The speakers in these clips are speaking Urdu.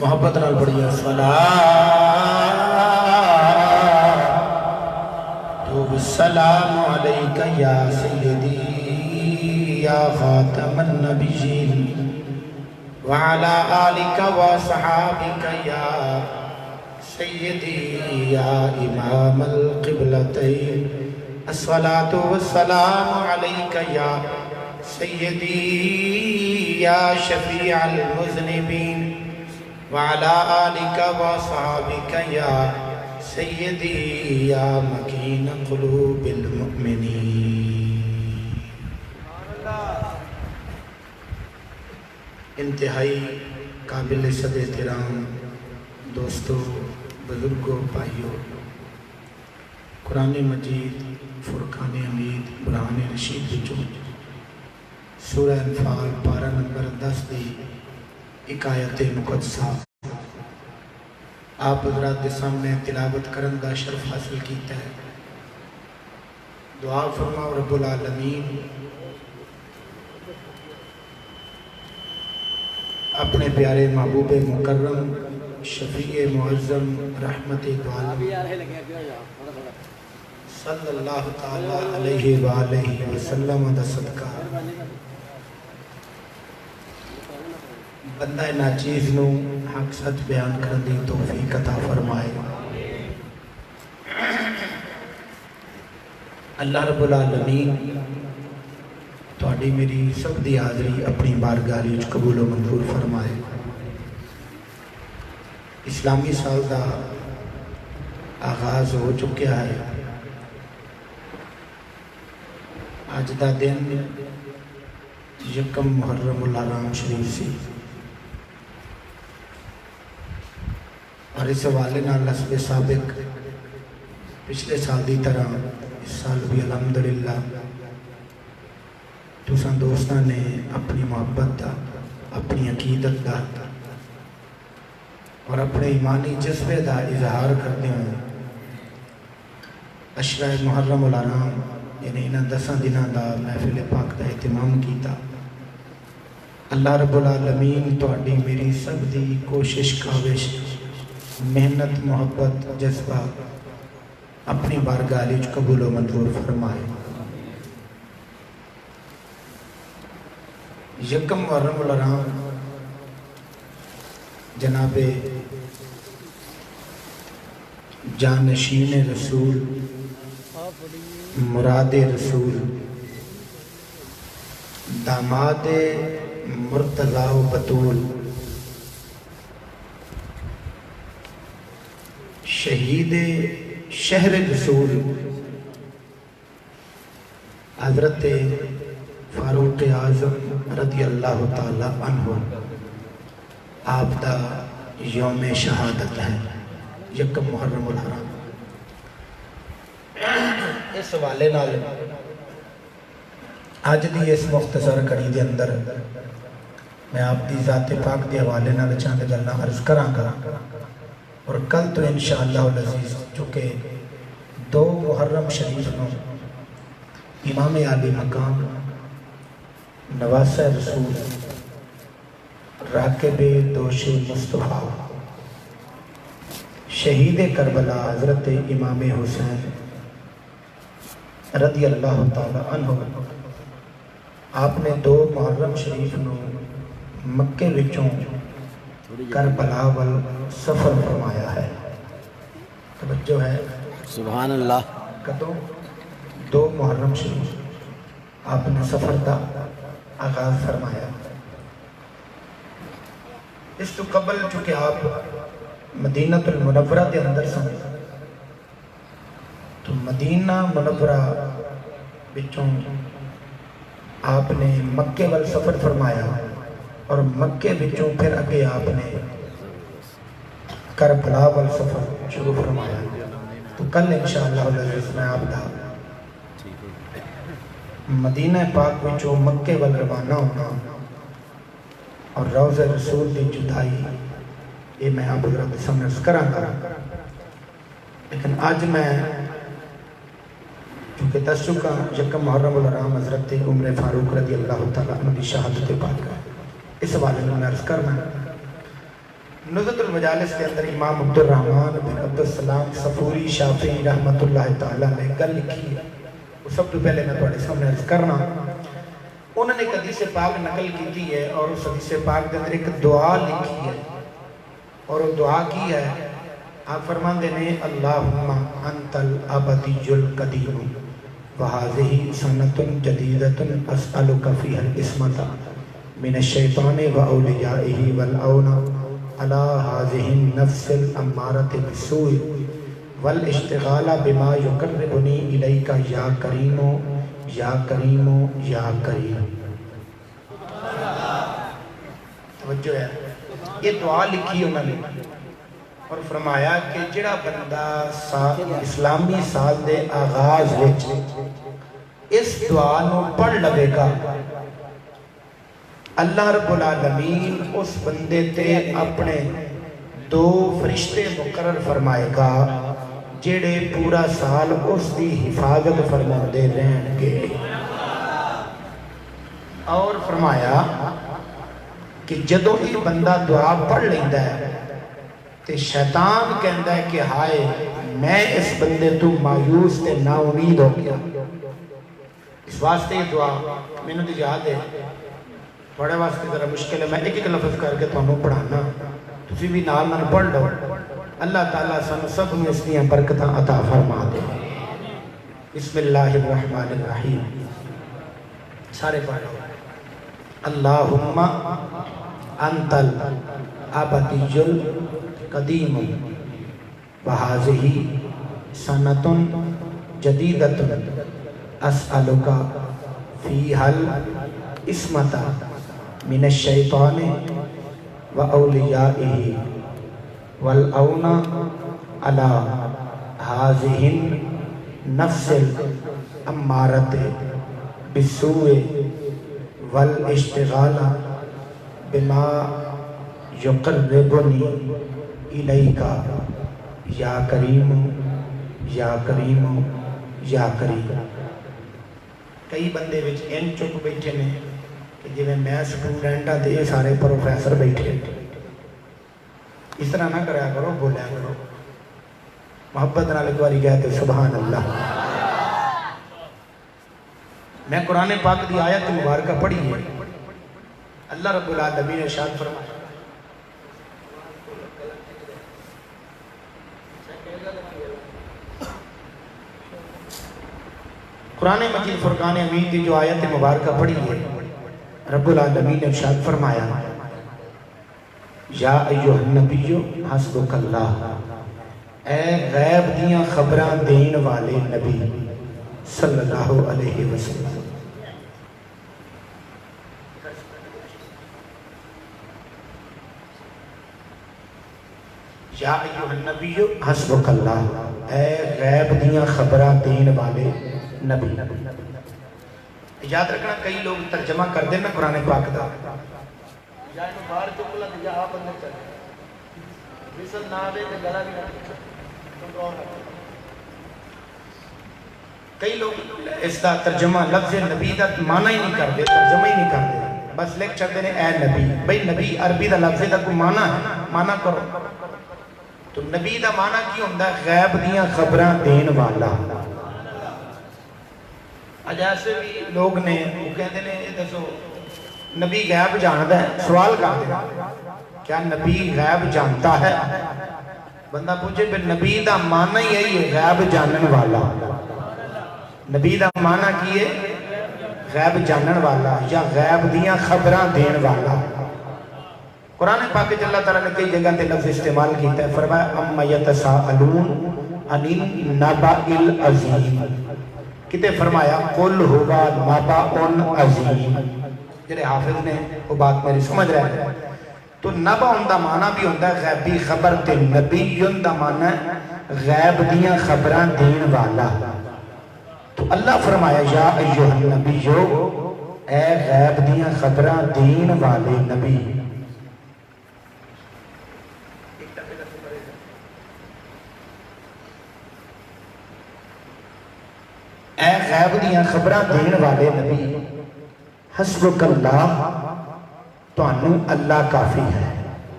محبت نال پڑھیے السلام علیک یا سیدی یا خاتم النبیین وعلا آلک و صحابک یا سیدی یا امام القبلتین الصلاة والسلام علیک یا سیدی یا شفیع المذنبین وعلا آلک و صحابک یا سیدی یا مکین قلوب المؤمنین۔ انتہائی قابل صد احترام دوستو، بزرگوں، بھائیوں، قرآن مجید فرقان حمید برہان رشید وچوں سورہ انفال پارہ نمبر 10 دی ایک آیت مقدسہ آپ حضرات کے سامنے تلاوت کرن دا شرف حاصل کیتا ہے۔ دعا فرماؤ رب العالمین اپنے پیارے محبوب مکرم شفیع معظم رحمت دو عالم صلی اللہ تعالیٰ علیہ وآلہ وسلم دا صدقہ بندہ ناچیز نو حق سچ بیان کرن دی توفیق عطا فرمائے۔ اللہ رب العالمین تہاڈی میری سب دی حاضری اپنی بارگاہ وچ قبول و منظور فرمائے۔ اسلامی سال دا آغاز ہو چکا ہے۔ آج دا دن یکم محرم الحرام شریف سی اور اس حوالے نال حسب سابق پچھلے سال دی طرح اس سال بھی الحمدللہ تساں دوستاں نے اپنی محبت دا، اپنی عقیدت دا اور اپنے ایمانی جذبے دا اظہار کرتے ہیں عشرہ محرم الحرام یعنی انہاں 10 دنوں دا محفل پاک دا اہتمام کیتا۔ اللہ رب العالمین تہاڈی میری سب دی کوشش کاوش محنت محبت جذبہ اپنی بارگاہ وچ قبول و منظور فرمائے۔ یکم محرم الحرام جناب جانشین رسول مراد رسول داماد مرتضیٰ و بطول شہید شہر رسول حضرت فاروق اعظم رضی اللہ تعالی عنہ آپ دا یوم شہادت ہے یکم محرم الحرام۔ اس حوالے نال آج دی اس مختصر کڑی دے اندر میں آپ دی ذات پاک دے حوالے نال چند گلاں عرض کراں گا اور کل تو انشاءاللہ العزیز چونکہ 2 محرم شریف نو امام عالی مقام نواسہ رسول راکب دوش مصطفیٰ شہید کربلا حضرت امام حسین رضی اللہ تعالی عنہ آپ نے 2 محرم شریف نو مکے وچوں کربلا وال سفر فرمایا ہے۔ توجہ ہے سبحان اللہ۔ کدوں 2 محرم شریف آپ نے سفر دا آغاز فرمایا۔ اس تو قبل چونکہ آپ مدینہ المنورہ دے اندر سن تو مدینہ منورہ بچوں آپ نے مکے وال سفر فرمایا اور مکے بچوں پھر اگے آپ نے کربلا وال سفر شروع فرمایا۔ تو کل انشاءاللہ العزیز میں آپ دا مدینہ پاک بچوں مکے وال روانہ ہونا اور روضہ رسول دی جدائی یہ میں آپ حضرت سامنے کراں گا۔ لیکن آج میں چونکہ 10 چکا یکم محرم الحرام حضرت عمر فاروق رضی اللہ تعالیٰ عنہ دی شہادت پاک ہے، اس حوالے میں عرض کرنا نزہت المجالس کے اندر امام عبد الرحمن بن عبد السلام صفوری شافعی رحمۃ اللہ تعالیٰ نے گل لکھی ہے، وہ سب تو پہلے میں تھوڑے سامنے عرض کرنا۔ انہوں نے ایک حدیث پاک نقل کی ہے اور اس حدیث پاک کے اندر ایک دعا لکھی ہے، اور وہ دعا کی ہے، آپ فرماندے نے اللہم انت الابدی القدیم وہذہ سنۃ جدیدۃ اسألک فیہا العصمۃ من الشیطان واولیائہ والعون علی ہذہ النفس الامارۃ بالسوء والاشتغال بما یقربنی الیک یا کریم یا کریم یا کریم۔ توجہ ہے، یہ دعا لکھی انہوں نے اور فرمایا کہ جڑا بندہ اسلامی سال دے آغاز وچ اس دعا نو پڑھ لگے گا، اللہ رب العالمین اس بندے تے اپنے 2 فرشتے مقرر فرمائے گا جڑے پورا سال اس دی حفاظت فرماندے رہن گے۔ اور فرمایا کہ جدوں ہی بندہ دعا پڑھ لیندہ ہے تے شیطان کہندہ ہے کہ ہائے میں اس بندے تو مایوس تے نا امید ہو گیا۔ اس واسطے یہ دعا میں نے یاد ہے، بڑے واسطے ذرا مشکل ہے، میں ایک ایک لفظ کر کے تمہیں پڑھانا، تسی بھی نال نال پڑھ لو، اللہ تعالیٰ سن سب میں اس لیے برکتاں عطا فرما دے۔ بسم اللہ الرحمن الرحیم، سارے پڑھو۔ اللہم انت الابدی القدیم وہذہ سنۃ جدیدۃ اسألک فیہا العصمۃ من الشیطان واولیائہ والعون علی ہذہ النفس الامارۃ بالسوء والاشتغال بما یقربنی الیک یا کریم یا کریم یا کریم۔ کئی بندے وچ ان چپ بیٹھے نے کہ جی میں سٹوڈنٹ ہاں تے یہ سارے پروفیسر بیٹھے، اس طرح نہ کریا کرو، بولیا کرو محبت نال ایک باری کہتے سبحان اللہ۔ میں قرآن پاک دی آیت مبارکہ پڑھی ہے، اللہ رب العالمین ارشاد فرمایا قرآن مجید فرقان حمید کی جو آیت مبارکہ پڑھی ہے، رب العالمین نے ارشاد فرمایا یا ایوہ النبی حسبک اللہ، اے غیب دیاں خبران دین والے نبی صلی اللہ علیہ وسلم، یا ایوہ النبی حسبک اللہ، اے غیب دیاں خبران دین والے نبی۔ یاد رکھنا کئی لوگ ترجمہ کر دینا قرآن پاک دا، یا انہوں باہر چکلا یا آپ اندر چلے وصل نہ آوے تے گلا بھی نہ، کئی لوگ اس دا ترجمہ لفظ نبی دا معنی ہی نہیں کر دے، ترجمہ ہی نہیں کر دے، بس لکھ چھڑ دینے اے نبی۔ بھئی نبی عربی دا لفظ دا کوئی معنی ہے، معنی کرو تو نبی دا معنی کی ہوندہ ہے غیب دیاں خبران دین والا۔ آج ایسے بھی لوگ نے وہ کہتے ہیں یہ دسو نبی غیب جانتا ہے، سوال کر دیں کیا نبی غیب جانتا ہے؟ بندہ پوچھے پھر نبی دا معنی یہی ہے غیب جانن والا، نبی دا معنی کی ہے غیب جانن والا یا غیب دیاں خبران دین والا۔ قرآن پاک جل اللہ تعالیٰ نے کئی جگہ تے لفظ استعمال کیتا ہے، فرمایا اَمَّ يَتَسَاءَلُونَ عَنِ النَّبَإِ الْعَظِيمِ، کتے فرمایا قُلْ هُوَ نَبَأٌ عَظِيمٌ۔ جنہیں حافظ نے وہ بات میری سمجھ رہے ہیں تو نبا اندہ معنی بھی ہوندہ ہے غیبی خبر تے، نبی اندہ معنی ہے غیب دیاں خبران دین والا۔ تو اللہ فرمایا یا ایوہ النبیو، اے غیب دیاں خبران دین والے نبی۔ اے غیب دیاں خبران دین والے نبی، حسبک اللہ، تو انہوں اللہ کافی ہے،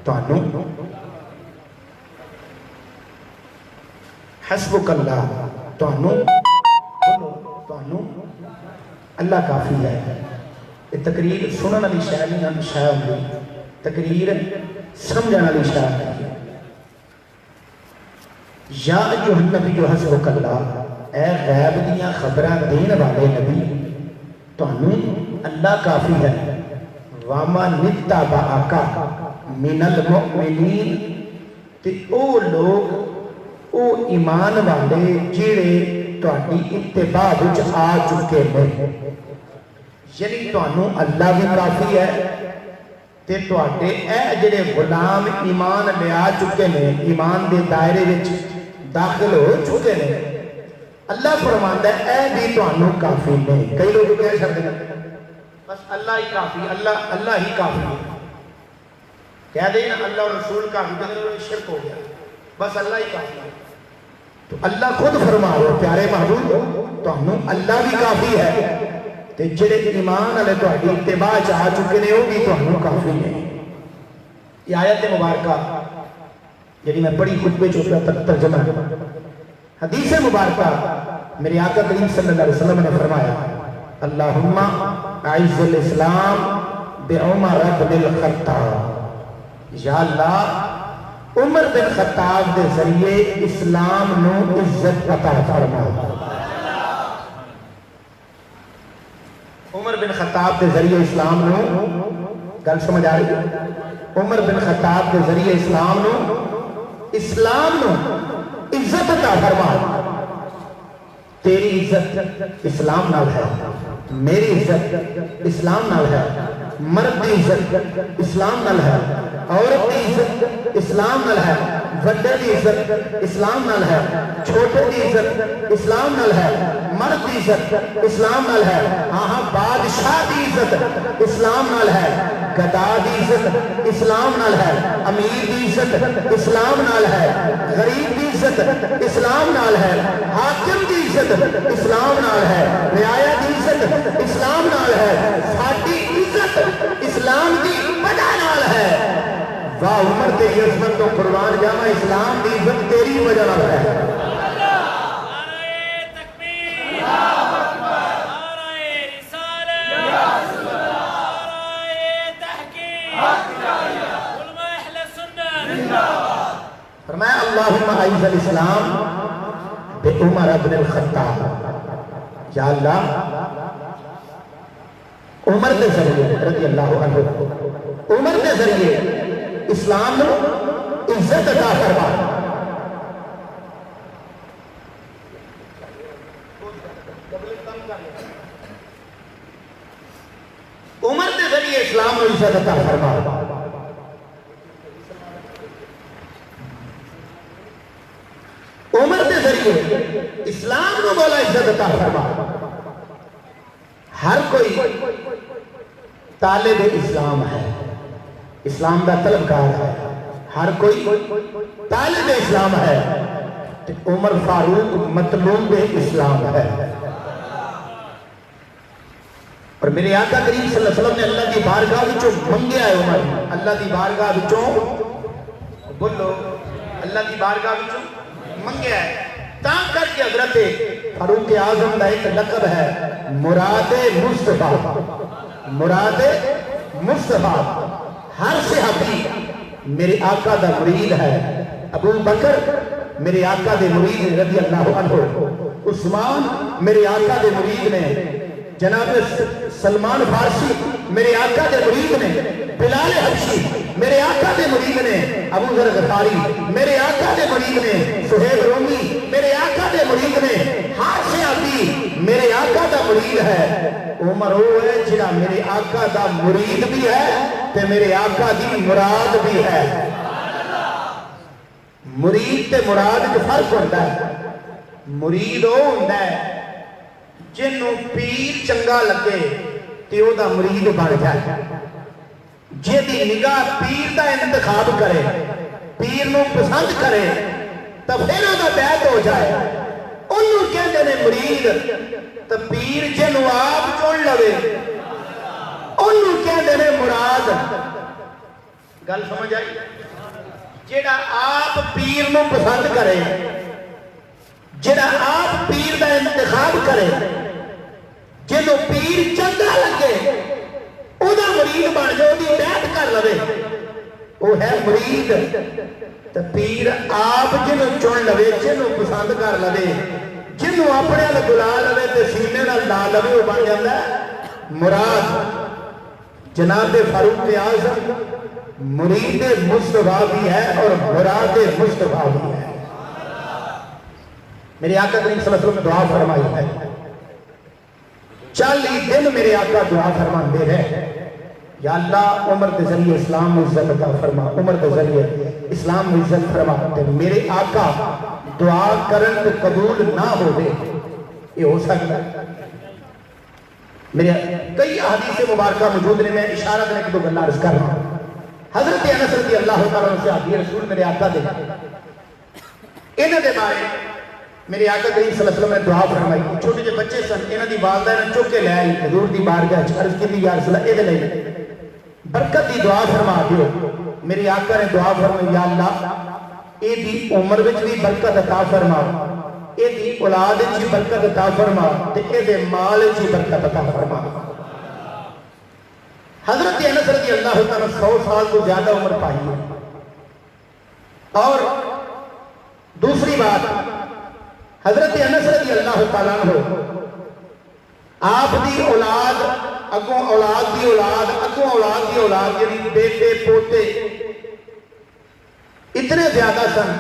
تو انہوں حسبک اللہ، تانوں اللہ کافی ہے۔ یہ تقریر سنن والی شے نہیں، شے ہوندی تقریر سمجھن والی شے نہیں۔ یا ایھا النبی حسبک اللہ، اے غیب دیاں خبراں دین والے نبی، تانوں اللہ کافی ہے۔ وَمَنِ اتَّبَعَکَ مِنَ الْمُؤْمِنِینَ، تے او لوگ او ایمان والے جڑے تہاڈی اتباع وچ آ چکے ہیں، یعنی تانوں اللہ بھی کافی ہے تے تہاڈے اے جڑے غلام ایمان لے آ چکے ہیں، ایمان دے دائرے وچ داخل ہو چکے ہیں، اللہ فرماندا ہے اے بھی تانوں کافی نہیں۔ کئی لوگ کہہ سکتے ہیں بس اللہ ہی کافی، اللہ ہی کافی ہے، کہہ دیں نا اللہ اور رسول کافی، کہتے ہیں شرک ہو گیا، بس اللہ ہی کافی ہے۔ تو اللہ خود فرما رہے پیارے محبوب تانوں اللہ بھی کافی ہے تے جڑے ایمان والے تہاڈی اتباع چ آ چکے نے وہ بھی تانوں کافی ہے۔ یہ آیت مبارکہ یعنی میں بڑی خطبے چوکا ترجمہ حدیث مبارکہ میرے آقا کریم صلی اللہ علیہ وسلم نے فرمایا اللہم اعز الاسلام بعمر بن الخطاب، یا اللہ عمر بن خطاب دے ذریعے اسلام نو عزت عطا فرما۔ عمر بن خطاب دے ذریعے اسلام نو، گل سمجھ آ رہی ہے؟ عمر بن خطاب دے ذریعے اسلام نو عزت عطا فرما۔ تیری عزت اسلام نال ہے، میری عزت اسلام نال ہے، مرد کی عزت اسلام نال ہے، عورت کی عزت اسلام نال ہے، وڈے کی عزت اسلام نال ہے، چھوٹے کی عزت اسلام نال ہے، مرد کی عزت اسلام نال ہے، ہاں بادشاہ کی عزت اسلام نال ہے، گدا کی عزت اسلام نال ہے، امیر کی عزت اسلام نال ہے، غریب کی عزت اسلام نال ہے، حاکم کی عزت اسلام نال ہے، رعایا کی عزت اسلام نال ہے، ساڈی عزت اسلام کی وجہ نال ہے۔ واہ عمر تیری عظمت تو قربان جاواں، اسلام کی عزت تیری وجہ نال ہے۔ فرمایا اللہم اعز الاسلام بعمر بن الخطاب، یا اللہ عمر کے ذریعے رضی اللہ عنہ، عمر کے ذریعے اسلام نو عزت عطا فرما۔ عمر کے ذریعے اسلام نو عزت عطا فرما۔ عمر کے ذریعے اسلام نو مولا عزت عطا فرما۔ ہر کوئی طالب اسلام ہے، اسلام دا طلبگار ہے، ہر کوئی طالب اسلام ہے، عمر فاروق مطلوب اسلام ہے۔ اور میرے آقا کریم صلی اللہ علیہ وسلم نے اللہ کی بارگاہ وچوں منگیا ہے عمر، اللہ کی بارگاہ وچوں بولو، اللہ کی بارگاہ وچوں منگیا ہے، تاں کر کے حضرت فاروق اعظم کا ایک لقب ہے مراد مصطفیٰ۔ مراد مصطفیٰ، ہر صحابی میرے آقا دا مرید ہے۔ ابو بکر میرے آقا دے مرید رضی اللہ عنہ، عثمان میرے آقا دے مرید نے، جناب سلمان فارسی میرے آقا دے مرید نے، بلال حبشی میرے آقا دے مرید نے، ابو ذر غفاری میرے آقا دے مرید نے، سہیب رومی میرے آقا دے مرید نے، ہر صحابی میرے آقا دا مرید ہے۔ عمر وہ ہے جڑا میرے آقا دا مرید بھی ہے تے میرے آقا دی مراد بھی ہے۔ مرید تے مراد جو فرق ہوتا ہے، مرید وہ ہوتا ہے جنوں پیر چنگا لگے تے او دا مرید بن جائے، جے دی نگاہ پیر دا انتخاب کرے، پیر نو پسند کرے تو پھر او دا بیعت ہو جائے، انہوں کہتے ہیں مرید۔ تو پیر جنوں آپ چن لوے انہوں کہتے ہیں مراد۔ گل سمجھ آئی؟ جیڑا آپ پیر نو پسند کرے جڑا آپ پیر دا انتخاب کرے جنوں پیر چنگا لگے او دا مرید بن جائے دی بیعت کر لوے وہ ہے مرید تو پیر آپ جنوں چن لوے جنوں پسند کر لوے جنوں اپنے ال بلا لوے تے سینے نال لا لوے وہ بن جاتا ہے مراد جناب فاروق اعظم مرید مصطفیٰ بھی ہے اور مراد مصطفیٰ بھی ہے میرے آقا کریم صلی اللہ علیہ وسلم نے دعا فرمائی ہے 40 دن میرے آقا دعا فرمان دے رہے یا اللہ عمر کے ذریعے اسلام عزت عطا فرما عمر کے ذریعے اسلام عزت فرما میرے آقا دعا کرن تو قبول نہ ہو دے یہ ہو سکتا ہے میرے کئی احادیث مبارکہ موجود نے میں اشارہ کرنے کی 2 گلاں عرض کر رہا ہوں حضرت انس رضی اللہ تعالیٰ عنہ سے صحابی رسول میرے آقا دے انہاں دے بارے میرے آقا کریم صلی اللہ علیہ وسلم نے دعا فرمائی چھوٹے جو بچے سن انہاں دی والدہ نے چوک کے لے آئی حضور دی بارگاہ عرض کی یا رسول اللہ اے دے لے برکت دی دعا فرما دیو میرے آقا نے دعا فرمائی یا اللہ اے دی عمر وچ بھی برکت عطا فرما اے دی اولاد وچ بھی برکت عطا فرما تے اے دے مال وچ بھی برکت عطا فرما حضرت انس رضی اللہ تعالیٰ 100 سال تو زیادہ عمر پائی ہے اور دوسری بات حضرت انس رضی اللہ تعالیٰ عنہ آپ دی اولاد اگوں اولاد دی اولاد اگوں اولاد دی اولاد یعنی بیٹے پوتے اتنے زیادہ سن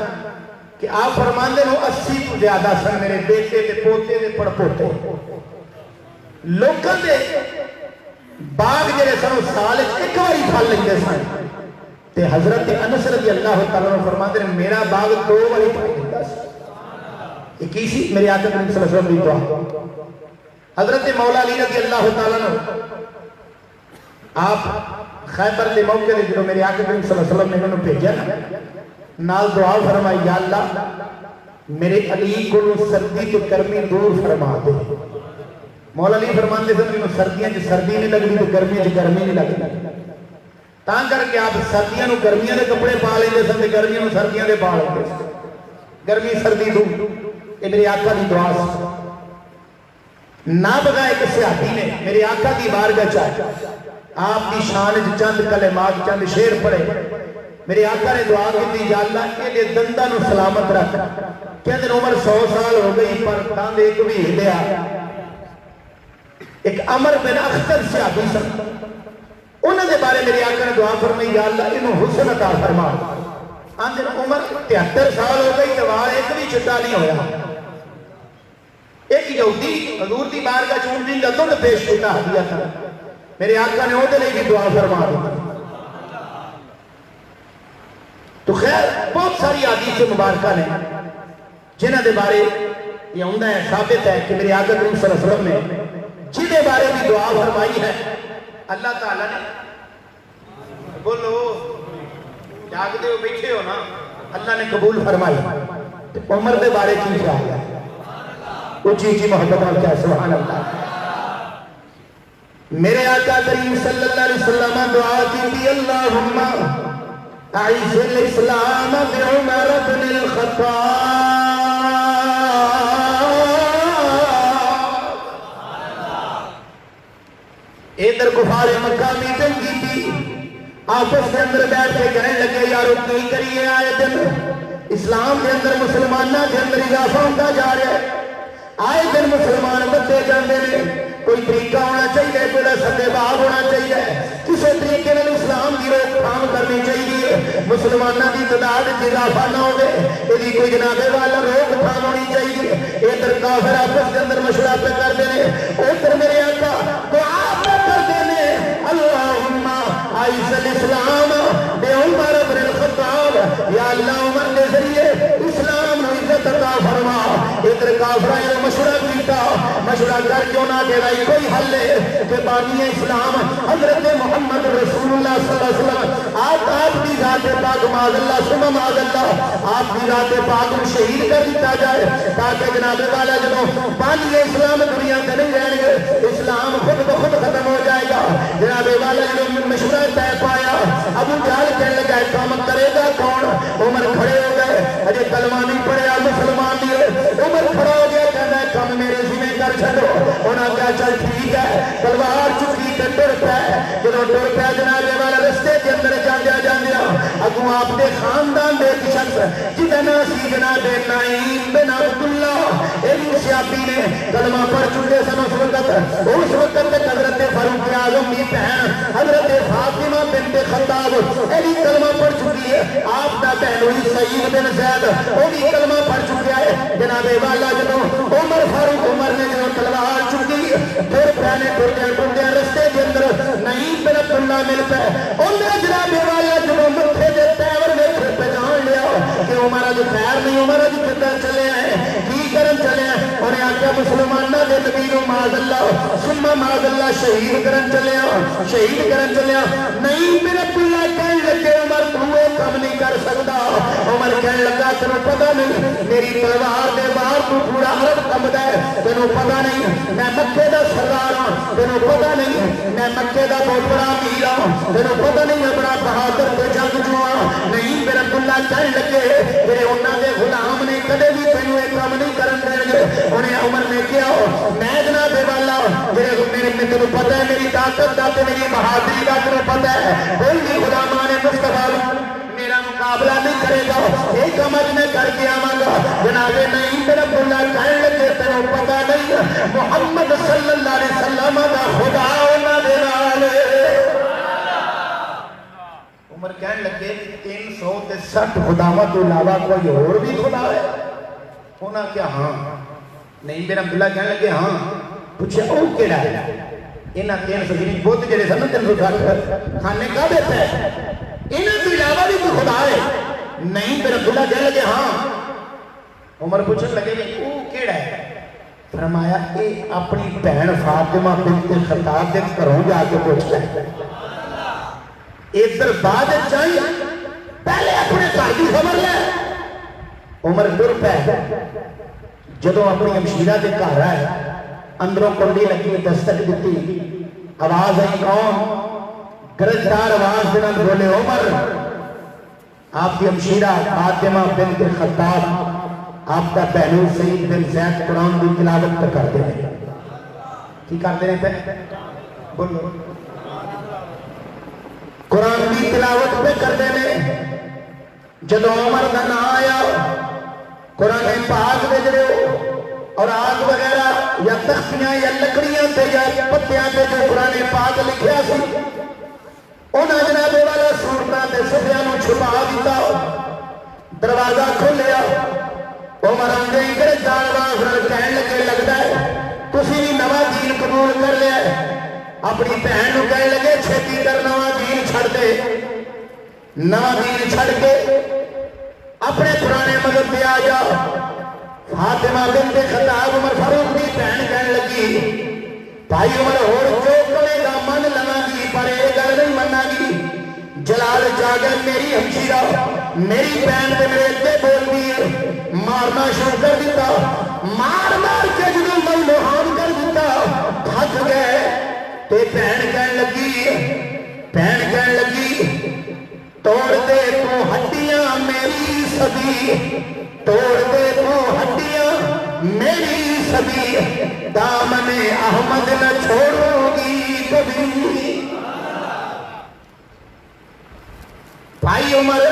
کہ آپ فرماندے ہو 80 تو زیادہ سن میرے بیٹے دے پوتے دے پڑ پوتے لوکاں دے باغ جڑے سن سال ایک باری پھل لگتے سن تے حضرت انس رضی اللہ تعالیٰ عنہ فرماتے ہیں میرا باغ 2 باری پھل لگتا سی اکیسی میرے آقا کریم صلی اللہ علیہ وسلم دی دعا حضرت مولا علی رضی اللہ تعالیٰ عنہ آپ خیبر دے موقع دے جو میرے آقا کریم صلی اللہ علیہ وسلم نے انہوں بھیجا نال دعا فرمائی یا اللہ میرے علی کو سردی تو گرمی دور فرما دے مولا علی فرماتے تھے کہ سردیاں جو سردی نہیں لگنی تو گرمیاں جو گرمی نہیں لگنی تاں کر کے آپ سردیاں نو گرمیاں دے کپڑے پا لیندے سن تے گرمیاں نو سردیاں دے پا لیندے سن گرمی سردی دو یہ میرے آقا دی دعا سی نہ بغا ایک صحابی نے میرے آقا دی بارگاہ چاہے آپ دی شان چند کلمات چند شعر پڑھے میرے آقا نے دعا کی یا اللہ یہ دندہ نو سلامت رکھ کہتے عمر 100 سال ہو گئی پر دند ایک بھی ہلیا ایک عمر بن اختر صحابی سن انہوں نے بارے میرے آقا نے دعا فرمائی یا اللہ انہوں حسن عطا فرما اندر عمر 73 سال ہو گئی دوار ایک بھی چھٹا نہیں ہویا ایک یہودی حضور دی بارگاہ چون دن کا دن پیش کیتا دیا تھا میرے آقا نے وہ دلے بھی دعا فرما دی تو خیر بہت ساری حدیث مبارکہ نے جنہ دے بارے یہ ہوندہ ہے ثابت ہے کہ میرے آقا کریم صلی اللہ علیہ وسلم نے جنہیں بارے بھی دعا فرمائی ہے اللہ تعالیٰ نے بولو جاگتے ہو بیٹھے ہو نا اللہ نے قبول فرمائی عمر دے بارے کی کیا ہے اچھی محبت اور کیا سبحان اللہ میرے آقا کریم صلی اللہ علیہ وسلم دعا کی تھی اللہم اعز الاسلام بعمر بن الخطاب ادھر کفار مکہ میٹنگ کی تھی آپس کے اندر بیٹھ کے کہنے لگے یارو کی کریے آئے دن اسلام کے اندر مسلمانہ کے اندر اضافہ ہوتا جا رہا ہے آئے دن مسلمان بچے جاندے نے کوئی طریقہ ہونا چاہیے کوئی سدے باب ہونا چاہیے کسی طریقے نے اسلام کی روک تھام کرنی چاہیے مسلمانوں کی تعداد اضافہ نہ ہوئے یہ کوئی جناب والا روک تھام ہونی چاہیے ادھر کافر آپس کے اندر مشورہ پہ کر دینے ادھر میرے آقا دعا پہ کر دینے اللہم اعز الاسلام بعمر بن الخطاب یا اللہ عمر کے ذریعے اسلام عزت عطا فرما ادھر کافرائیں مشورہ کیتا مشورہ کر کیوں نہ دے رہی کوئی حل ہے کہ بانی اسلام حضرت محمد رسول اللہ صلی اللہ علیہ وسلم آپ کی ذات پاک معاذ اللہ سمم معاذ اللہ آپ کی ذات پاک کو شہید کر دیتا جائے تاکہ جناب والا جنہوں بانی اسلام دنیا سے نہیں رہنے گے اسلام خود بخود ختم ہو جائے گا جناب والا جنہوں مشورہ طے پایا ابو جہل کہنے لگا کام کرے گا کون عمر کھڑے ہو گئے اجے کلمہ نہیں پڑھیا مسلمان دیئے عمر انہاں کیا چل ٹھیک ہے تلوار چکی تے ٹر پے جدوں ٹر پے جناب والا رستے کے اندر جاندیا اگوں آپ دے خاندان دے ایک شخص جدا نا سی جناب نعیم بن عبداللہ ایک سیابی نے کلمہ پڑھ چکے سن اس وقت تک حضرت فاروق اعظم کی بہن حضرت فاطمہ بنت خطاب ایلی کلمہ پڑھ چکی ہے آپ دا بہن ہوئی سعید بن زید وہ بھی کلمہ پڑھ چکا ہے جناب والا جنوں عمر فاروق عمر نے جنوں تلوار چکی پھر پہنے ٹردے رستے کے اندر نعیم بن عبداللہ مل پہ انہیں جناب والا جنوں مٹھے دے تیور میں پھر پہچان لیا کہ عمر اج خیر نہیں عمر اج کدھر چلے ہیں کی کرن چلے ہیں انہیں آکھیا مسلمانہ دے نبی نو معاذ اللہ سمہ معاذ اللہ شہید کرن چلے نہیں میرے پلہ کہنے لگے عمر تو کم نہیں کر سکتا عمر کہنے لگا تنوں پتہ نہیں میری تلوار دے بار تو پورا عرب کم دے تنوں پتہ نہیں میں مکے دا سردار ہوں تنوں پتہ نہیں میں مکے دا بہت بڑا امیر ہوں تنوں پتہ نہیں میں بڑا بہادر تے جنگ جو ہوں نہیں میرے پلہ کہنے لگے میرے انہاں دے غلام نے کدے بھی تینوں ایک کام نہیں کرن دیں گے انہیں عمر نے کیا میں جناب والا میرے میں تنوں پتہ ہے میری طاقت دا تے میری بہادری دا تنوں پتہ ہے کوئی بھی غلامان مصطفیٰ میرا مقابلہ نہیں کرے گا ایک عمل میں کر کے آواں گا جناب نہیں میرا بولا کہنے لگے تنوں پتہ نہیں محمد صلی اللہ علیہ وسلم دا خدا انہاں دے نال عمر کہنے لگے 360 خداواں تو علاوہ کوئی اور بھی خدا ہے ہونا کیا ہاں نہیں میرا عبداللہ کہنے لگے ہاں پوچھے او کیڑا ہے انہاں 360 بت جڑے سن 360 کھانے کا دیتا ہے انہاں تو علاوہ بھی کوئی خدا ہے نہیں میرا عبداللہ کہنے لگے ہاں عمر پوچھنے لگے کہ او کیڑا ہے فرمایا اے اپنی بہن فاطمہ بنت خطاب دے گھروں جا کے پوچھتا ہے ادھر بعد چاہیے پہلے اپنے گھر کی خبر لے عمر ٹر پہ جدوں اپنی ہمشیرہ دے گھر آئے اندروں کنڈی لگی دستک دیتی آواز آئی کون گرجدار آواز دینا بولے عمر آپ کی ہمشیرہ فاطمہ بنت خطاب آپ کا بہنو سعید بن زید قرآن کی تلاوت پہ کرتے ہیں کی کرتے ہیں پہ بولو قرآن کی تلاوت پہ کرتے ہیں جدو عمر کا نام آیا قرآن پاک دے جڑے اور آگ وغیرہ یا تختیاں یا لکڑیاں تے یا پتیاں تے جو قرآن پاک لکھیا سی انہاں جناب والا سورتاں تے صفحیاں نو چھپا دیتا دروازہ کھولیا عمر اندے گرجدار آواز کہنے لگے لگتا ہے تسی بھی نواں دین قبول کر لیا ہے اپنی بہن نو کہنے لگے چھتی کر نواں دین چھڑ دے نواں دین چھڑ کے اپنے پرانے مذہب پہ آ جا فاطمہ بنت خطاب عمر فاروق کی بہن کہنے لگی بھائی عمر اور جو کرے گا من لنا گی پر یہ گل نہیں مننا گی جلال جاگر میری ہمشیرہ میری بہن تے میرے اتنے بول دی مارنا شروع کر دیتا مار مار کے جنہوں میں لوہان کر دیتا تھک گئے تے بہن کہنے لگی توڑ دے تو ہڈیاں میری سبھی توڑ دے تو ہڈیاں میری سبھی دامن احمد نہ چھوڑو گی کبھی بھائی عمر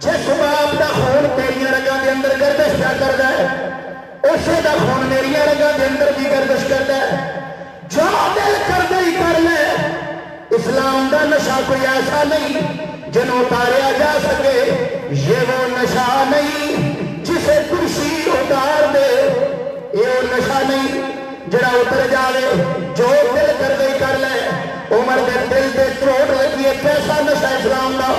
جس باپ دا خون تیریاں رگاں دے اندر گردش پیا کردا ہے اسے دا خون میریاں رگاں دے اندر بھی گردش کردا ہے جو دل کردے ہی کر لے اسلام دا نشہ کوئی ایسا نہیں جنہوں اتاریا جا سکے یہ وہ نشہ نہیں جسے کرسی اتار دے یہ وہ نشہ نہیں جڑا اتر جاوے جو دل کردے ہی کر لے عمر دے دل دے چوٹ لگی ایک ایسا نشہ اسلام دا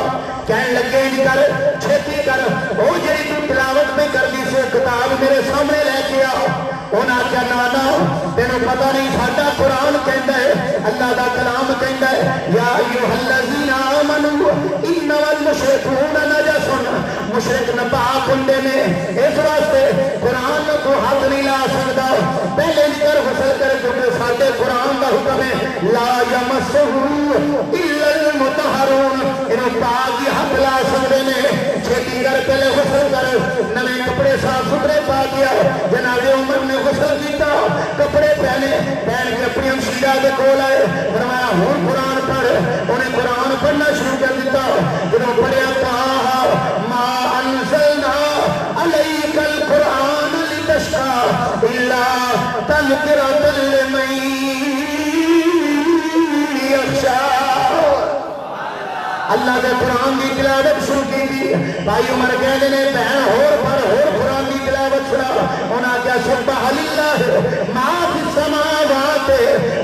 کہنے لگے ہی کر چھتی کر وہ جڑی تو تلاوت میں کر دی سے کتاب میرے سامنے لے کے آؤ انہاں کیا نانا تینوں پتہ نہیں ساڈا قرآن کہندا ہے اللہ دا کلام کہندا ہے یا ایھا الذین آمنوا انما المشرکون نجس مشرک ناپاک ہوندے نے اس واسطے قرآن کو ہاتھ نہیں لا سکدا پہلے کر غسل کر کیونکہ ساڈے قرآن دا حکم ہے لا یمسہ الا المطہرون انہوں پاک ہی ہاتھ لا سکدے نے چھتی کر پہلے غسل کر نویں کپڑے صاف ستھرے پا دیا جناب عمر نے غسل کیتا کپڑے پہ نے بہن کے اپنی ہمشیرہ دے کول آئے فرمایا ہوں قرآن پڑھ انہیں قرآن پڑھنا شروع کر دیتا جنہوں پڑھیا کہا ما انزلنا علیک القرآن لتشقى الا تذکرۃ لمن یخشى اللہ دے قرآن دی تلاوت شروع کی تھی بھائی عمر کہنے نے بہن ہور پر ہور قرآن دی تلاوت سنا انہاں کیا سبح للہ ما فی السماوات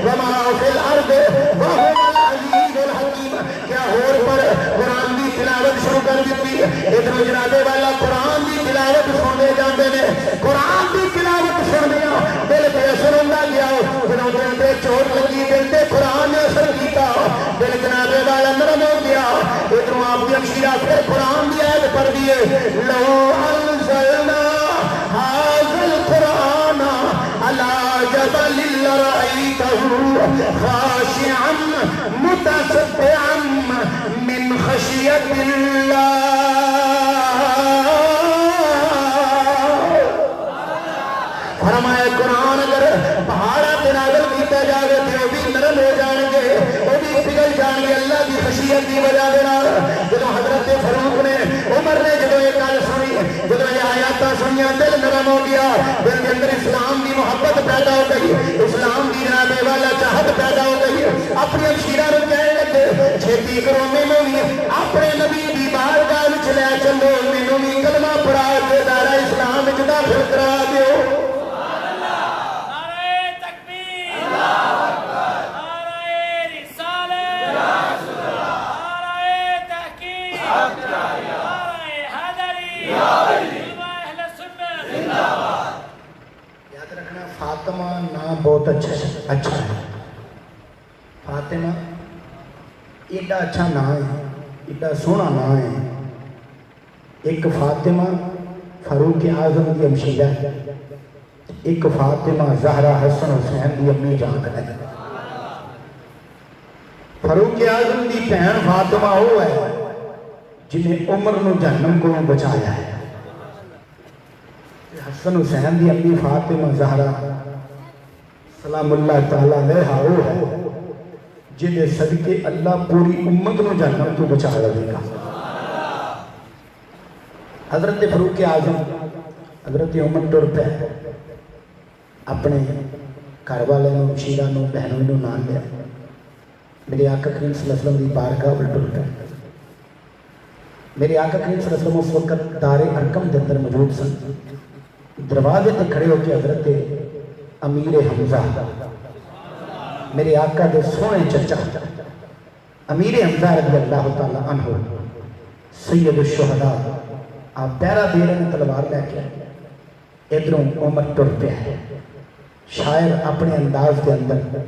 وما فی الارض وهو العزیز الحکیم کیا ہور پر قرآن دی تلاوت شروع کر دیتی ادھر جنابے والا قرآن دی تلاوت سننے جاندے نے قرآن دی تلاوت سننے دل پہ اثر ہوندہ گیا جنہوں دل پہ چوٹ لگی دل پہ قرآن نے اثر کیتا دل جنابے والا نرم ہو گیا ادھر آپ کی ہمشیرہ پھر قرآن دی آیت پڑھ دیئے لو انزلنا هذا القرآن على جبل لرأيته خاشعا متصدعا من خشية الله فرمایا قرآن اگر پہاڑا تنازل کیتا جاوے تھے وہ بھی نرم ہو جائیں گے وہ بھی پگل جائیں گے اللہ کی خشیت کی وجہ دینا جب حضرت فاروق نے عمر نے جب یہ کال سنی جب یہ آیاتہ سنیا دل نرم ہو گیا دل کے اندر اسلام کی محبت پیدا ہو گئی اسلام کی جنابے والا چاہت پیدا ہو گئی اپنی ہمشیرہ رو کہنے لگے چھتی کرو میں بھی اپنے نبی کی بارگاہ میں چلے چلو میں بھی کلمہ پڑھا کے دارہ اسلام میں داخل کرا دیو فاطمہ نام بہت اچھا ہے فاطمہ ایڈا اچھا نام ہے ایڈا سونا نام ہے ایک فاطمہ فاروق اعظم کی ہمشیرہ ہے ایک فاطمہ زہرا حسن حسین کی امی جان ہے فاروق اعظم کی بہن فاطمہ وہ ہے جنہیں عمر نو جہنم کو بچایا ہے حسن حسین دی امی فاطمہ زہرا سلام اللہ تعالیٰ علیہ وہ ہے جنہیں صدقے اللہ پوری امت نو جہنم کو بچا لے گا حضرت فاروق اعظم حضرت عمر ٹر پہ اپنے گھر والے نو ہمشیرہ نو بہنوں نو نام لیا میرے آقا کریم صلی اللہ علیہ وسلم دی بارگاہ ول ٹر پہ میرے آقا کریم صلی اللہ علیہ وسلم اس وقت دار ارقم دے اندر موجود سن دروازے تے کھڑے ہو کے حضرت امیر حمزہ میرے آقا دے سونے چچا امیر حمزہ رضی اللہ تعالیٰ عنہ سید الشہداء آپ پیرا دے رہے ہیں تلوار لے کے ادھروں عمر ٹر پہ ہے شاعر اپنے انداز کے اندر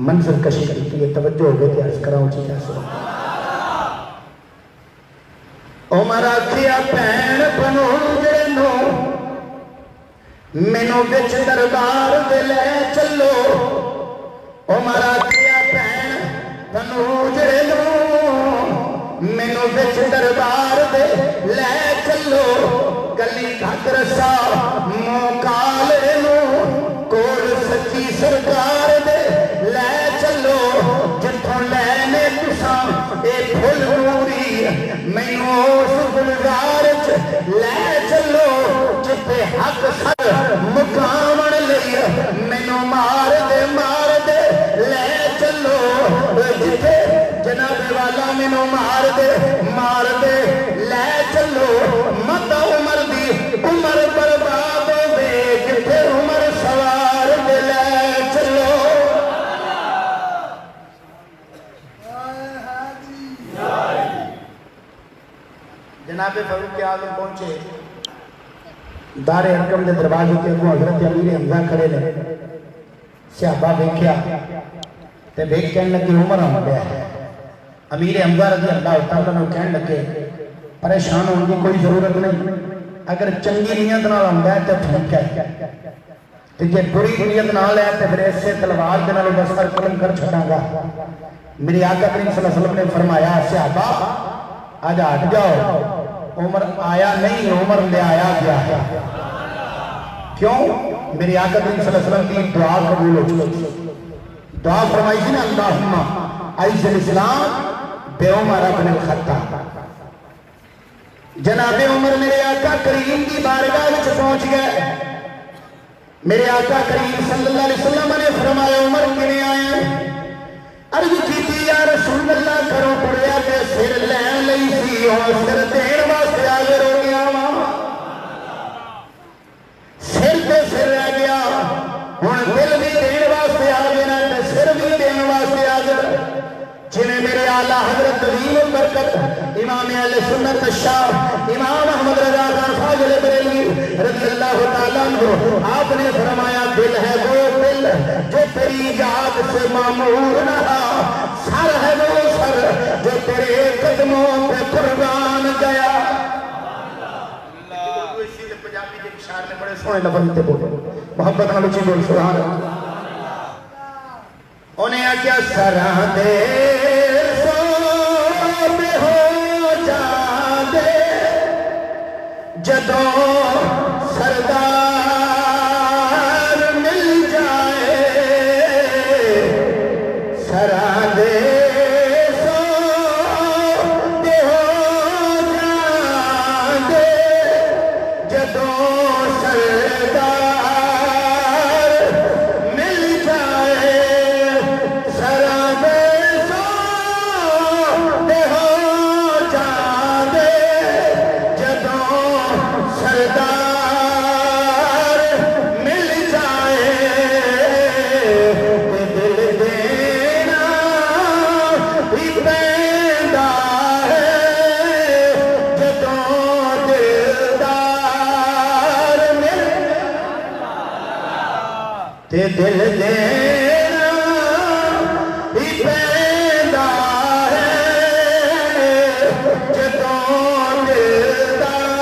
منظر کشی کرتی ہے توجہ ہو گئے کہ عرض کراؤں چیزیں سن عمر آکھیا پین بنو جنو مینو بچ دربار دے لے چلو عمر آکھیا پین بنو جنو مینو بچ دربار دے لے چلو گلی گھٹ رسا موکالے نو کول سچی سرکار دے لے چلو جتھوں لینے تساں اے پھل نوری مینو اس گلزار لے چلو جتے حق سر مقامن لئی مینو مار دے لے چلو جتے جناب والا مینو مار دے لے چلو مت عمر دی عمر برباد ہوے جتے عمر سوار دے لے چلو جناب فاروق اعظم پہنچے دار ارقم دے دروازے کے اگوں حضرت امیر حمزہ کھڑے نے صحابہ دیکھیا تے دیکھ کہنے لگے عمر آ گیا ہے امیر حمزہ رضی اللہ تعالیٰ نے کہنے لگے پریشان ہونے کی کوئی ضرورت نہیں اگر چنگی نیت نال آندا ہے تے ٹھیک ہے تے جے بری نیت نال ہے تے پھر اسے تلوار دے نال بس سر قلم کر چھڑاں گا میرے آقا کریم صلی اللہ علیہ وسلم نے فرمایا صحابہ آج ہٹ جاؤ عمر آیا نہیں عمر لے آیا گیا ہے کیوں؟ میرے آقا کریم صلی اللہ علیہ وسلم کی دعا قبول ہو چکی، دعا فرمائی تھی نا اللہم اعز الاسلام بے عمر ابن الخطاب۔ جناب عمر میرے آقا کریم کی بارگاہ میں پہنچ گئے، میرے آقا کریم صلی اللہ علیہ وسلم نے فرمایا عمر کنے آئے؟ عرض کی تھی یا رسول اللہ کرو پڑیا کہ سر لین لئی سی اور سر دین واسطے حاضر ہو گیا وہاں، سر تے سر رہ گیا ہن دل بھی دین واسطے آ گیا تے سر بھی دین واسطے حاضر۔ جنہیں میرے اعلیٰ حضرت عظیم البرکت امام اہل سنت الشاہ امام احمد رضا خان فاضل بریلوی رضی اللہ تعالیٰ عنہ آپ نے فرمایا دل ہے وہ دل جو تیری یاد سے معمور نہ، سر ہے وہ سر جو تیرے قدموں پہ قربان گیا۔ پنجابی کے اشعار میں بڑے سونے لفظ تے بولے، محبت نال اچھی بول سبحان اللہ۔ انہیں آکیا سراں دے سونے ہو جاندے جدوں سردار مل جائے، سراں دے سونے ہو جاندے جدوں سردار تے دل دینا ہی پیدا ہے جدوں دلدار۔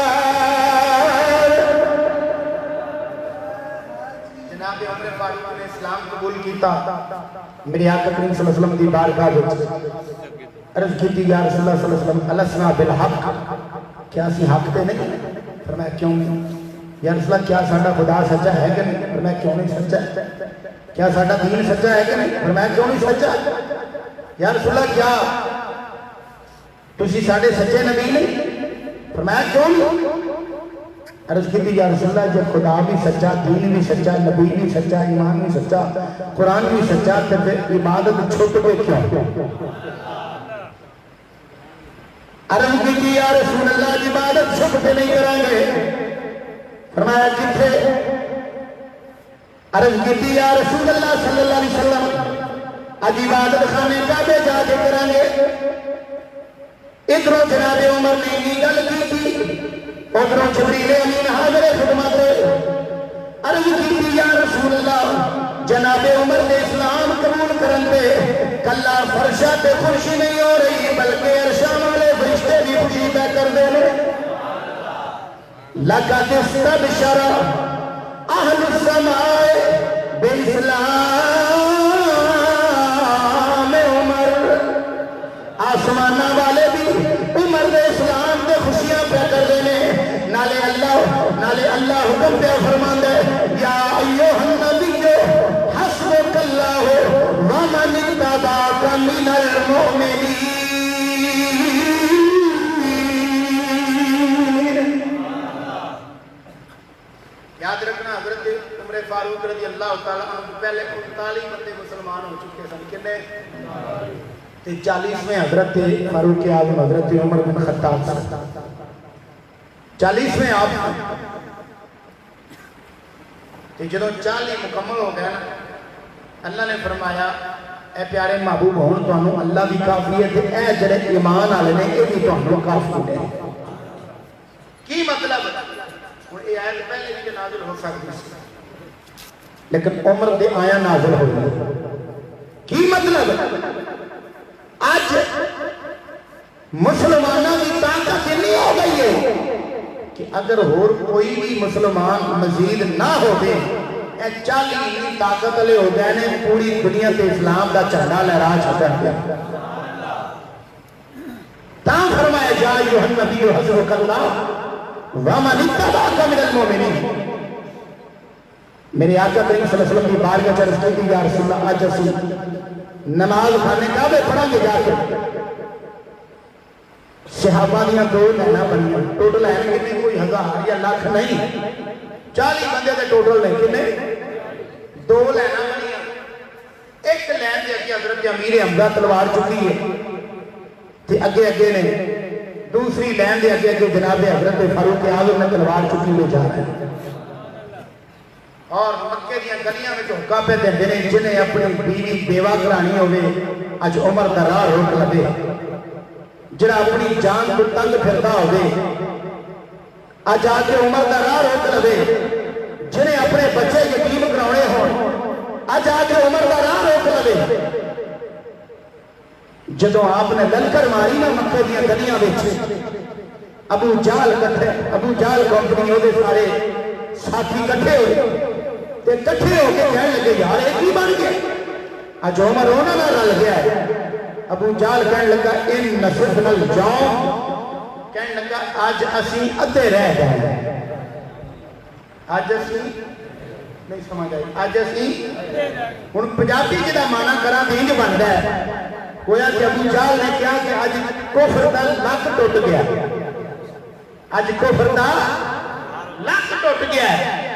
جناب عمر فاروق نے اسلام قبول کیتا، میرے آقا کریم صلی اللہ علیہ وسلم دی بارگاہ وچ عرض کیتی یا رسول اللہ صلی اللہ علیہ وسلم السنا بالحق، کیا اسی حق تے نہیں؟ فرمایا کیوں نہیں؟ یا رسول اللہ کیا ساڈا خدا سچا ہے کہ نہیں؟ فرمایا کیوں نہیں سچا؟ کیا ساڈا دین سچا ہے کہ نہیں؟ فرمایا کیوں نہیں سچا؟ یا رسول اللہ کیا تسی ساڈے سچے نبی نہیں؟ فرمایا کیوں نہیں؟ عرض کی یا رسول اللہ جب خدا بھی سچا، دین بھی سچا، نبی بھی سچا، ایمان بھی سچا، قرآن بھی سچا، تو پھر عبادت چھوٹ کے کیوں؟ عرض کی یا رسول اللہ عبادت چھوٹ کے نہیں کریں گے؟ فرمایا کتھے؟ عرض کی یا رسول اللہ صلی اللہ علیہ وسلم اج عبادت خانے کعبے جا کے کریں گے۔ ادھروں جناب عمر نے یہ گل کی تھی، ادھروں جبریل امین حاضر خدمت۔ عرض کی یا رسول اللہ جناب عمر نے اسلام قبول کرن پہ کلا فرشہ تے خوشی نہیں ہو رہی بلکہ عرشاں والے فرشتے بھی خوشی پہ کر دے رہے۔ لَقَدِ اسْتَبْشَرَ أَهْلُ السَّمَاءِ بِإِسْلَامِ عمر، آسمانہ والے بھی عمر دے اسلام دے خوشیاں پہ کر دینے۔ نالے اللہ حکم پہ فرمان دے یا ایوہ النبی حسبک اللہ ومن اتبعک من المؤمنین۔ یاد رکھنا حضرت عمر فاروق رضی اللہ تعالیٰ عنہ پہلے 39 بندے مسلمان ہو چکے سن، کنے؟ 40ویں حضرت فاروق اعظم حضرت عمر بن خطاب صلی 40ویں آپ جدو 40 مکمل ہو گیا نا، اللہ نے فرمایا اے پیارے محبوب ہون تو انہوں اللہ بھی کافی ہے تے اے جڑے ایمان آلے نے یہ بھی تو انہوں کافی ہے۔ کی مطلب؟ یہ آیت پہلے بھی نازل ہو سکتی ہے لیکن عمر دے آیا نازل ہو گئی۔ کی مطلب؟ آج مسلمانوں کی طاقت نہیں ہو گئی ہے کہ اگر اور کوئی بھی مسلمان مزید نہ ہو دے 40 طاقت لے ہو گئے نے پوری دنیا تے اسلام دا جھنڈا لہرا چھوڑا گیا۔ تاں فرمایا یا ایھا النبی حسبک اللہ ومن اتبعک من المؤمنین۔ میرے آقا کریم صلی اللہ علیہ وسلم کی بارگاہ چ عرض کی یا رسول اللہ اج اسی نماز خانے کعبے پڑھاں گے جا کے صحابہ دیاں دو لینا بنیاں ٹوٹل ہے کتنے کوئی ہزار یا لاکھ نہیں 40 بندے دے ٹوٹل نے کتنے دو لینا بنیاں ایک لین دے اگے حضرت امیر حمزہ تلوار چکی ہے تے اگے اگے نے دوسری لین دے اگے جناب حضرت فاروق اعظم نے تلوار چکی ہوئے جا رہے ہیں اور مکے دیا گلیاں میں جو حکا پہ دے دینے جنہیں اپنی بیوی بیوہ کرانی ہوئے اج عمر دا راہ روک لبے جنہیں اپنی جان کو تنگ پھرتا ہوئے اج آکے عمر دا راہ روک لبے جنہیں اپنے بچے یتیم کراؤنے ہوں اج آکے عمر دا راہ روک لبے جدوں آپ نے للکر ماری نا مکے دیا گلیاں بیچے ابو جال کمپنی ہوئے سارے ساتھی کٹھے ہوئے تے کٹھے ہو کے کہنے لگے یار ایک ہی بن گئے اج عمر ہونا نہ رل گیا ہے ابو جال کہنے لگا ان نصف نل جاؤں کہنے لگا آج اسی ادھے رہ گئے آج اسی نہیں سمجھ آئی آج اسی ان پنجابی جدا مانا کرا دینج بن رہا ہے گویا کہ ابو جال نے کیا کہ آج کفر دا لک ٹوٹ گیا آج کفر دا لک ٹوٹ گیا ہے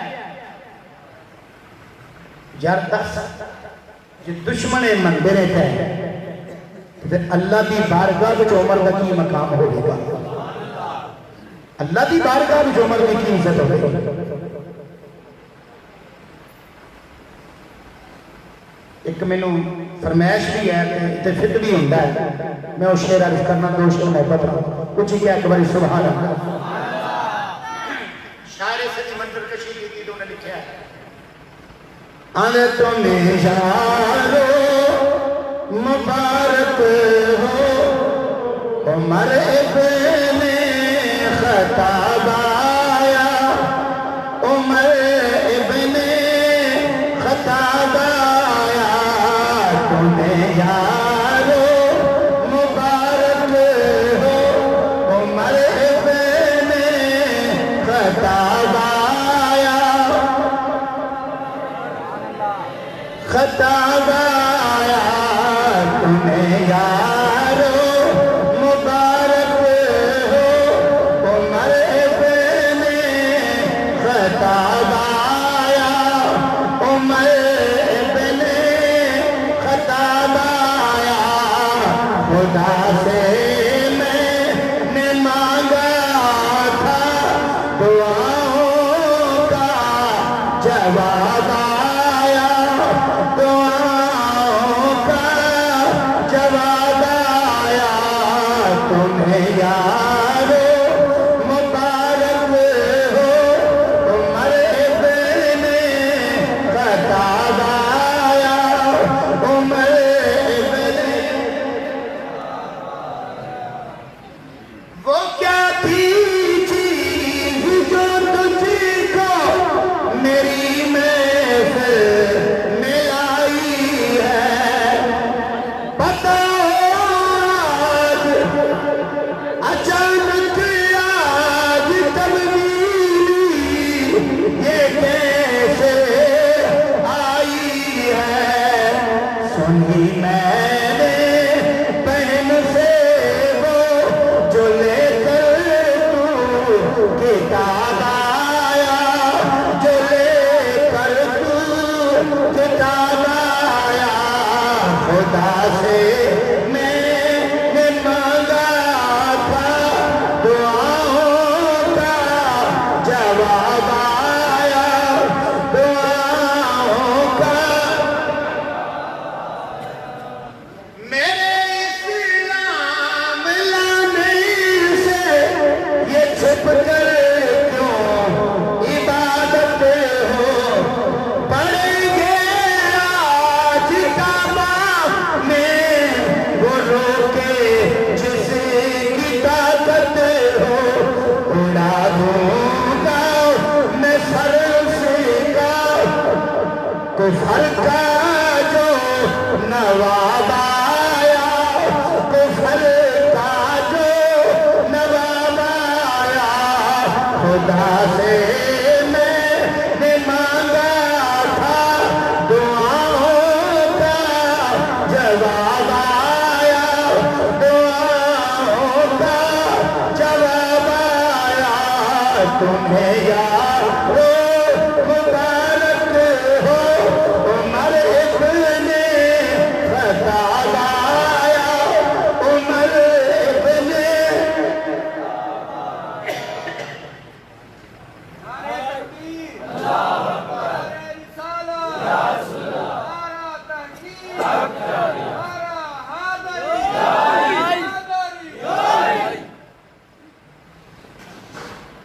یار دس جو دشمن مندرے تھے اللہ دی بارگاہ وچ عمر دا کی مقام ہوگی گا اللہ دی بارگاہ وچ عمر دی کی عزت ہوگی ایک مینوں فرمائش بھی ہے تے فکر بھی ہوندا ہے میں وہ شعر عرض کرنا دو شعر محبت رہا کچھ ہی کیا ایک باری سبحان اللہ شاعر سے منظر کشی کی انہوں نے لکھا ہے آنے تمہیں یارو مبارک ہو عمر ابن خطاب آیا عمر ابن خطاب آیا تمہیں یارو مبارک ہو عمر ابن خطاب خطاب آیا تمہیں یارو مبارک ہو عمر ابن خطاب آیا عمر ابن خطاب آیا خدا سے میں نے مانگا تھا دعاؤں کا جواب آیا دعاؤں کا جواب آیا تمہیں یارو مبارک ہو عمر ابن خطاب آیا عمر ابن وہ کیا تھی چیز جو تجھ کو میری محفل میں آئی ہے بتاؤ آج اچانک آج تبدیلی یہ کیسے آئی ہے سنی میں نے بہن سے وہ جو لے کر تو کتاب آیا جو لے کر تو کتاب آیا خدا سے میں نے مانگا تھا دعاؤں کا جواب آیا دعاؤں کا میرے اسلام لانے سے یہ چھپ کر کیوں عبادت ہو پڑھیں گے آج کعبہ میں وہ روکے جس کی طاقت ہو اڑا دوں گا میں سر سے کا کفر کا جو نواب آیا کفر کا جو نواب آیا خدا سے میں نے مانگا تمہیں یار مبارک ہو عمر ابن خطاب آیا عمر ابن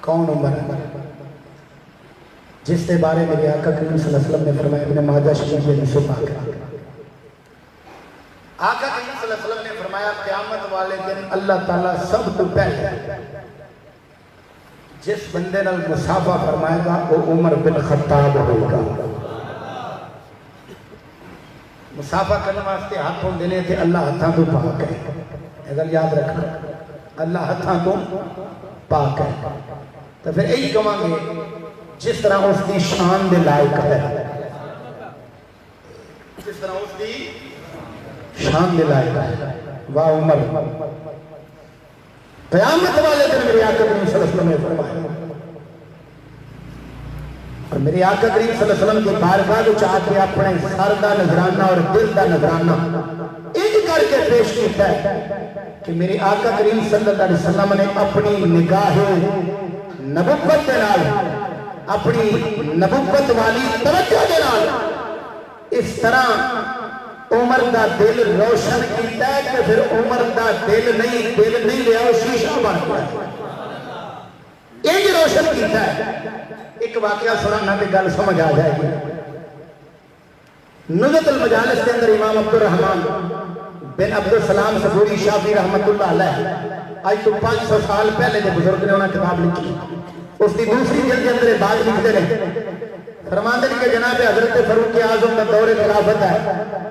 کون عمر جس کے بارے میں آقا کریم صلی اللہ علیہ وسلم نے فرمایا ابن ماجہ شریف میں نصف پاک آقا کریم صلی اللہ علیہ وسلم نے فرمایا قیامت والے دن اللہ تعالیٰ سب تو پہلے جس بندے نال مصافحہ فرمائے گا وہ عمر بن خطاب ہوگا مصافحہ کرنے واسطے ہاتھوں دینے تھے اللہ ہاتھاں تو پاک ہے اگر یاد رکھنا اللہ ہاتھاں تو پاک ہے تو پھر یہی کہاں گے جس طرح اس کی شان دے لائق ہے جس طرح اس کی شان دے لائق ہے واہ عمر قیامت والے دن میرے آقا کریم صلی اللہ علیہ وسلم نے فرمایا اور میرے آقا کریم صلی اللہ علیہ وسلم کی بارگاہ کو چاہ کے اپنے سر دا نذرانہ اور دل دا نذرانہ ایک کر کے پیش کیتا ہے کہ میرے آقا کریم صلی اللہ علیہ وسلم نے اپنی نگاہ نبوت دے نال اپنی نبوت والی توجہ دے نال اس طرح عمر دا دل روشن کیتا ہے کہ پھر عمر دا دل نہیں لیا وہ شیشہ بن گیا ایک روشن کیتا ہے ایک واقعہ سنانا تے گل سمجھ آ جائے گی نزت المجالس کے اندر امام عبد الرحمن بن عبد السلام صبوری شافعی رحمت اللہ علیہ آج تو 500 سال پہلے جو بزرگ نے انہوں نے کتاب لکھی اس کی دوسری جلد کے اندر بات لکھتے رہے فرماندے کہ جناب حضرت فاروق اعظم کا دور خلافت ہے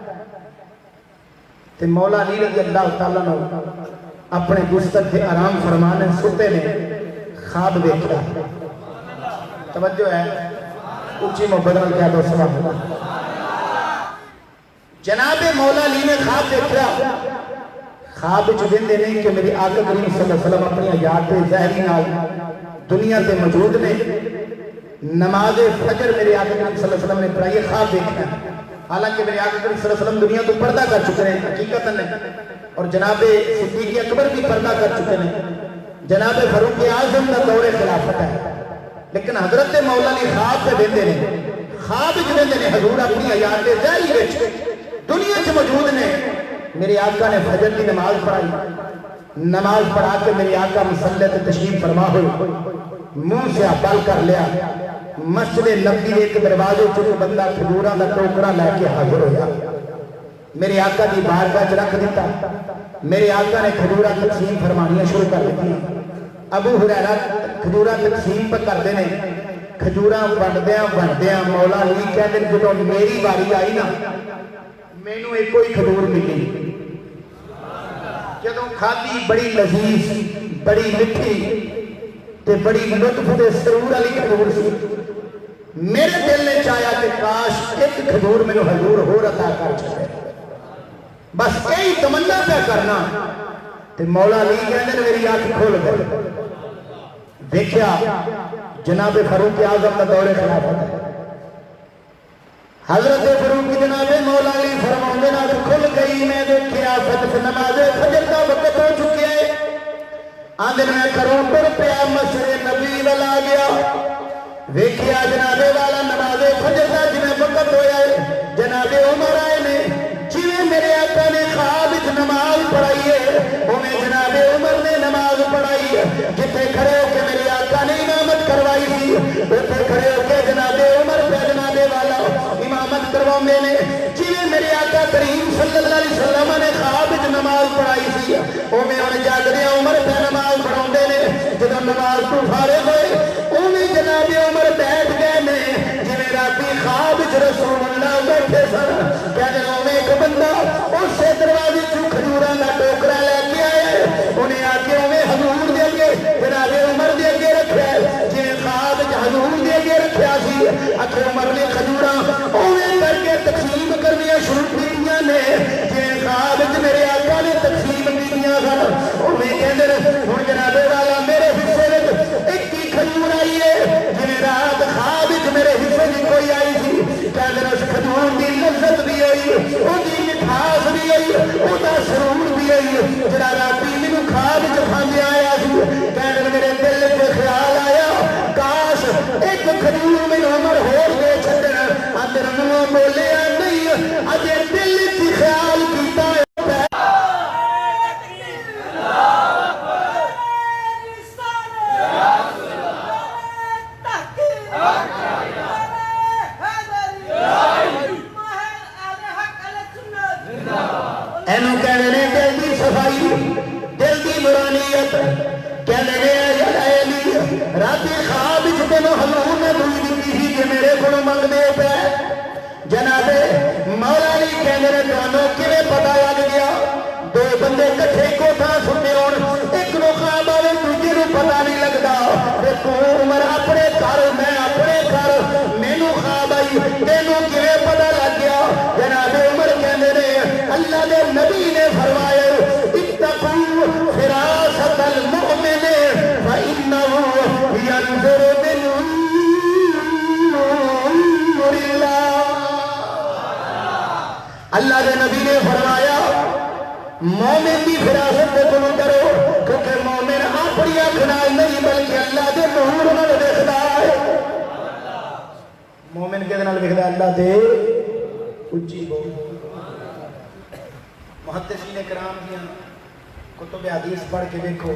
تے مولا علی رضی اللہ تعالیٰ نے اپنے گستر کے آرام فرمانے ستے نے خواب دیکھا توجہ ہے اونچی محبت میں کیا دو سبحان اللہ جناب مولا علی نے خواب دیکھا خواب چکن دے نہیں کہ میری آقا کریم صلی اللہ علیہ وسلم اپنی حیات ظاہری نال دنیا تے موجود نے نماز فجر میرے آقا کریم صلی اللہ علیہ وسلم نے پڑھائی خواب دیکھنا حالانکہ میرے آقا کریم صلی اللہ علیہ وسلم دنیا تو پردہ کر چکے ہیں حقیقت نے اور جناب صدیق اکبر بھی پردہ کر چکے ہیں جناب فاروق اعظم کا دور خلافت ہے لیکن حضرت مولا علی خواب پہ دیندے نے خواب جنہیں نے حضور اپنی حیات ظاہری وچ دنیا سے موجود نے میرے آقا نے فجر کی نماز پڑھائی نماز پڑھا کے میرے آقا مصلی تے تشریف فرما ہوئے منہ سے پل کر لیا مسجد نبی ایک دروازے چکے بندہ کھجوراں دا ٹوکرا لے کے حاضر ہویا میرے آقا دی بارگاہ وچ رکھ دیتا میرے آقا نے کھجوراں تقسیم فرمانیاں شروع کر دی ابو ہریرہ کھجوراں تقسیم پہ کردے نے کھجوراں بنڈدیاں مولا علی کہندے جدوں میری باری آئی نا مینوں ایک کوئی کھجور ملی جدوں کھادی بڑی لذیذ بڑی مٹھی تے بڑی لطف تے سرور والی کھجور سی میرے دل نے چاہیا کہ کاش ایک کھجور مینوں حضور ہور عطا کر چھڑے بس یہی تمنا پہ کرنا تے مولا علی کہندے میری آنکھ کھول گئی دیکھیا جناب فاروق اعظم کا دور خلافت ہے حضرت فاروق جناب مولا علی فرماندے نال کھل گئی میں دیکھیا فجر نماز فجر کا وقت ہو چکے آندے میں کروں پر پیا مسجد نبی والا گیا دیکھیا جناب والا نماز فجر کا جنہیں وقت ہویا ہے جناب عمر آئے نے جنہیں میرے آقا نے خواب نماز پڑھائی ہے انہیں جناب عمر نے نماز پڑھائی ہے جتنے کھڑے ہو کے میرے آقا نے امامت کروائی تھی اتنے کھڑے ہو کے جناب عمر پہ جناب والا امامت کرواؤں میں نے جنہیں میرے آقا کریم صلی اللہ علیہ وسلم نے خواب نماز پڑھائی تھی انہیں انہیں جاگرے عمر پہ نماز پڑھاؤں نے جب نماز تو فارغ ہوئے انہیں جناب عمر بیٹھ گئے نے جنہیں راتی خواب رسول اللہ بیٹھے سن کہنے انہیں ایک بندہ اس سے دروازے چو کھجوراں کا ٹوکرا لے کے آئے انہیں آکے انہیں حضور دے گے جناب عمر دے گے رکھے جنہیں خواب حضور دے گے رکھیا سی اکھے عمر نے کھجوراں انہیں کر کے تقسیم کرنیاں شروع کیتیاں نے جنہیں خواب میرے آقا نے تقسیم کیتیاں سن انہیں کہندے ہن جناب والا میرے حصے وچ ایک ہی کھجور آئی جڑا راتی مینوں خواب وچ کھاندے آیا سی کہنے میرے دل وچ خیال آیا کاش ایک کھجور مینوں عمر ہور دے چھڈن اندر منہ بولیا نہیں اجے دل وچ خیال کیتا اینو کہنے نے دل دی صفائی دل دی نورانیت کہنے نے علی راتی خواب وچ تینوں حضور نے دعا دتی سی کہ میرے کولوں منگدے پے جناب مولا علی کہنے نے تانوں کیویں پتہ لگ گیا دو بندے کٹھے کو تھا سننے ہون ایک نو خواب آوے دوجے نو پتہ نہیں لگدا تے تو عمر اپنے گھر میں اپنے گھر مینوں خواب آئی تینوں کیویں پتہ لگ گیا جناب عمر کہنے نے اللہ دے نبی نے فرمایا اتقوا فراست المؤمن فإنه ينظر بنور اللہ اللہ دے نبی نے فرمایا مومن کی فراست کو کرو کیونکہ مومن اپنی اکھ نال نہیں بلکہ اللہ دے نور نال دیکھدا ہے مومن کدے نال ویکھدا اللہ دے اچھی بول محدثین کرام دیا کتب حدیث پڑھ کے دیکھو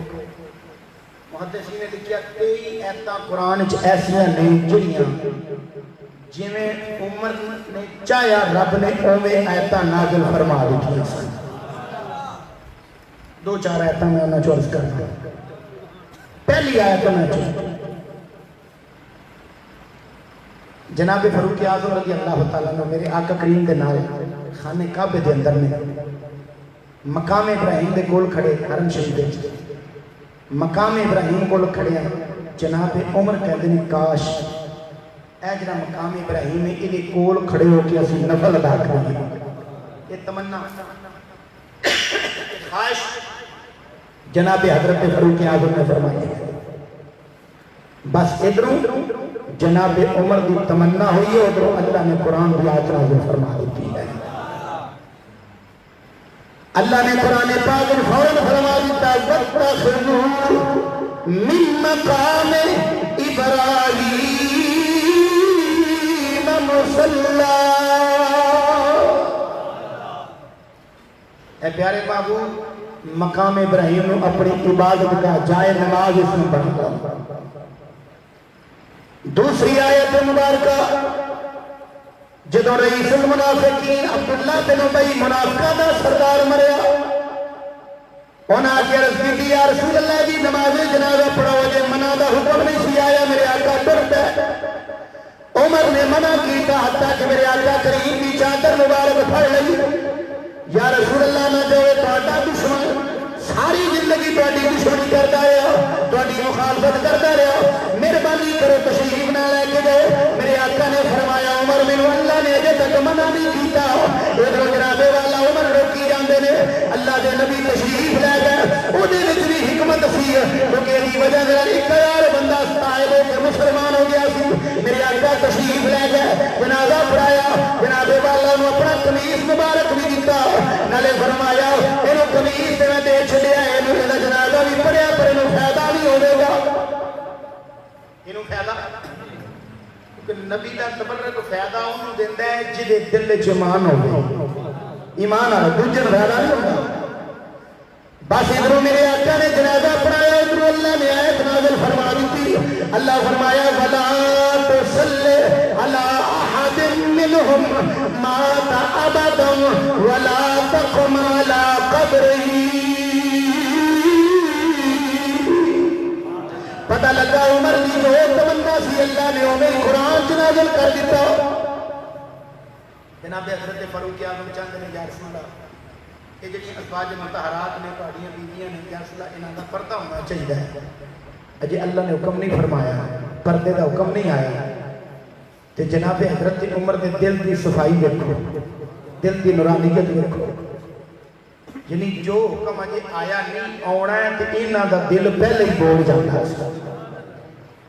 محدثین نے لکھیا کئی ایتاں قرآن ایسیاں نہیں جڑیاں جویں عمر نے چاہیا رب نے اوویں ایتاں نازل فرما دتیاں سن دو چار ایتاں میں انہاں چوں عرض کردا پہلی آیت میں جناب فاروق اعظم رضی اللہ تعالیٰ عنہ میرے آقا کریم دے نال خانے کعبے دے اندر میں مقام ابراہیم دے کول کھڑے حرم شریف دے مقام ابراہیم کول کھڑے جناب عمر کہندے نے کاش اے جڑا مقام ابراہیم ہے ایدے کول کھڑے ہو کے اسی نفل ادا کریں یہ تمنا خواہش جناب حضرت فاروق اعظم نے فرمایا بس ادھروں جناب عمر دی تمنا ہوئی ہے ادھروں اللہ نے قرآن دی آیت نازل فرما دی ہے اللہ نے قرآن پاک فوراً فرما دیتا وَاتَّخِذُوا مِن مَّقَامِ إِبْرَاهِيمَ مُصَلًّى اے پیارے بابو مقام ابراہیم نے اپنی عبادت کا جائے نماز اس میں بنا دوسری آیت مبارکہ جدو رئیس المنافقین عبداللہ بن ابی منافقہ دا سردار مریا انہاں کی عرض کی یا رسول اللہ جی نماز جنازہ پڑھو جے منع دا حکم نہیں سی آیا میرے آقا ڈرتا ہے عمر نے منع کیتا حتیٰ کہ میرے آقا کریم کی چادر مبارک پھڑ لئی یا رسول اللہ نہ جو تہاڈا دشمن ساری زندگی تہاڈی دشمنی کرتا رہا تہاڈی مخالفت کرتا رہا مہربانی کرو تشریف نہ لے کے جاؤ میرے آقا نے فرمایا عمر مینوں اللہ نے اجے تک منع نہیں کیتا ادھر جناب والا عمر روکی جاندے نے اللہ دے نبی تشریف لے گئے اودے وچ بھی حکمت سی کیونکہ دی وجہ نال 1000 بندہ صاحب ہو کے مسلمان ہو گیا سی میرے آقا تشریف لے گئے جنازہ پڑھایا جناب والا نو اپنا قمیص مبارک بھی دیتا نالے فرمایا اینو قمیص تے دے چھڈیا اینو دا جنازہ بھی پڑھیا پر اینو فائدہ نہیں ہوے گا اینو فائدہ کہ نبی دا تبرک فائدہ انہوں دیندا ہے جدے دل وچ ایمان ہوے ایمان آ دوجے فائدہ نہیں ہوندا بس ادھروں میرے آقا نے جنازہ پڑھایا ادھروں اللہ نے آیت نازل فرما دی اللہ فرمایا ولا تصلی علی احد منهم مات ابدا ولا تقم على قبره پتہ لگا عمر کی جو تمنا سی اللہ نے انہیں قرآن نازل کر دیتا جناب حضرت فاروق اعظم چاہتے ہیں یا رسول اللہ یہ جڑی ازواج مطہرات نے تہاڈیاں بیویاں نے یا رسول اللہ انہاں دا پردہ ہونا چاہیے اجے اللہ نے حکم نہیں فرمایا پردے دا حکم نہیں آیا تے جناب حضرت عمر دے دل دی صفائی دیکھو دل دی نورانیت دیکھو یعنی جو حکم اجے آیا نہیں آنا ہے تے انہاں دا دل پہلے ہی بول جاتا ہے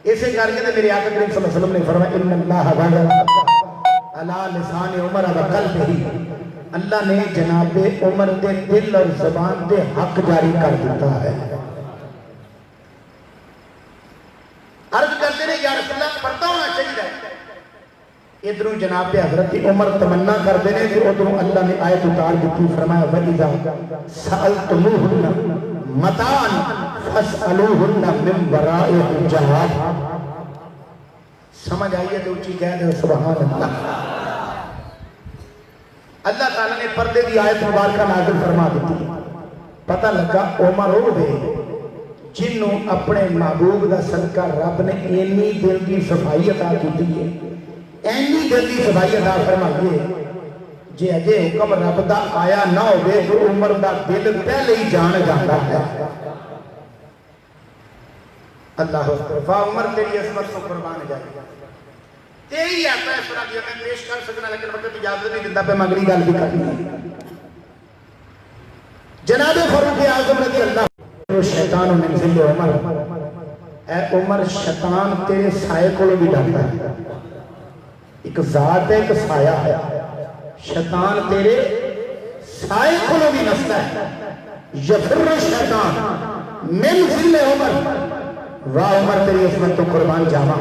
اسے کر کے میرے آقا کریم صلی اللہ علیہ وسلم نے فرمایا ان اللہ وعد علی لسان عمر وقلبہ اللہ نے جناب عمر دے دل اور زبان دے حق جاری کر دیتا ہے. عرض کرتے ہیں یا رسول اللہ پردہ ہونا چاہیے. ادھروں جناب حضرت عمر تمنا کرتے ہیں کہ ادھروں اللہ نے آیت اتار دیتی فرمایا وَإِذَا سَأَلْتُمُوهُنَّ مَتَاعًا فَاسْأَلُوهُنَّ مِنْ وَرَائِ حِجَابٍ. سمجھ آئیے تو اونچی کہہ دے سبحان اللہ. اللہ تعالیٰ نے پردے دی آیت مبارکہ نازل فرما دیتی. پتہ لگا عمر ہو دے جنہوں اپنے محبوب دا صدقہ رب نے اینی دل کی صفائی عطا کی ہے. اینی دل کی صفائی عطا فرمائیے جے اجے حکم رب دا آیا نہ ہوئے تو عمر دا دل پہلے ہی جان جاتا ہے. اللہ اکبر. عمر تیری عظمت کو قربان جائے. تیری آتا ہے سنا دیا میں پیش کر سکنا لیکن وقت اجازت نہیں دیتا پہ مغری گل بھی کرنی ہے. جناب فاروق اعظم رضی اللہ شیطان من ذل عمر. اے عمر شیطان تیرے سائے کو بھی ڈالتا ہے. ایک ذات ہے ایک سایہ ہے. شیطان تیرے سائے کو بھی نستا ہے. یفر شیطان من ذل عمر. واہ عمر تیری عظمت تو قربان جاوا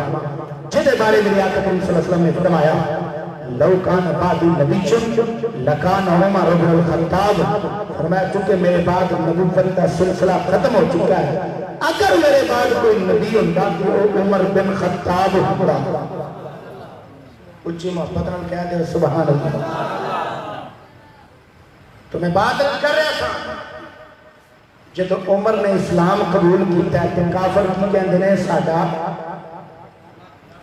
جدے بارے میری آقا صلی اللہ علیہ وسلم نے فرمایا لو کان بعد نبی لکان عمر بن الخطاب. فرمایا چونکہ میرے بعد نبوت کا سلسلہ ختم ہو چکا ہے اگر میرے بعد کوئی نبی ہوتا تو وہ عمر بن خطاب ہوتا. اچھی محبت نال کہہ دے سبحان اللہ. تو میں بات کر رہا تھا جب عمر نے اسلام قبول کیتا ہے کہ کافر کی کہندے نے ساڈا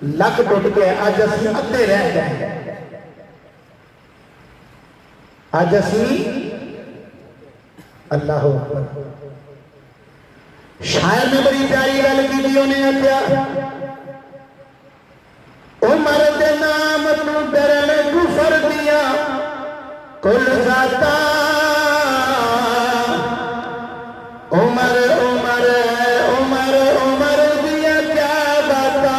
لک ٹوٹ کے آج اسی ادھے رہ گئے. آج اسی اللہ اکبر. شاعر نے بڑی پیاری گل کی تھی انہیں کیا عمر دے نام تو ڈرن کفر دیا کل ذاتا عمر عمر عمر عمر دیا کیا باتا.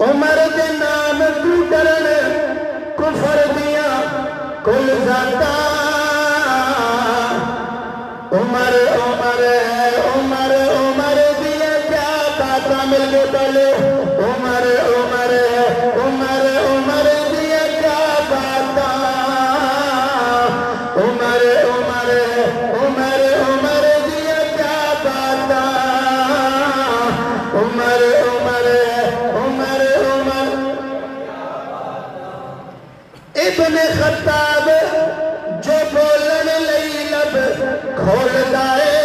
عمر دے نام تو ڈرن کفر دیا کل ذاتا عمر عمر عمر عمر دیا کیا باتا. مل کے پہلے عمر عمر عمر عمر دیا کیا باتا. عمر عمر عمر عمر دیا کیا باتا. عمر عمر عمر عمر ابن خطاب جو بولن لئی لب کھولدا ہے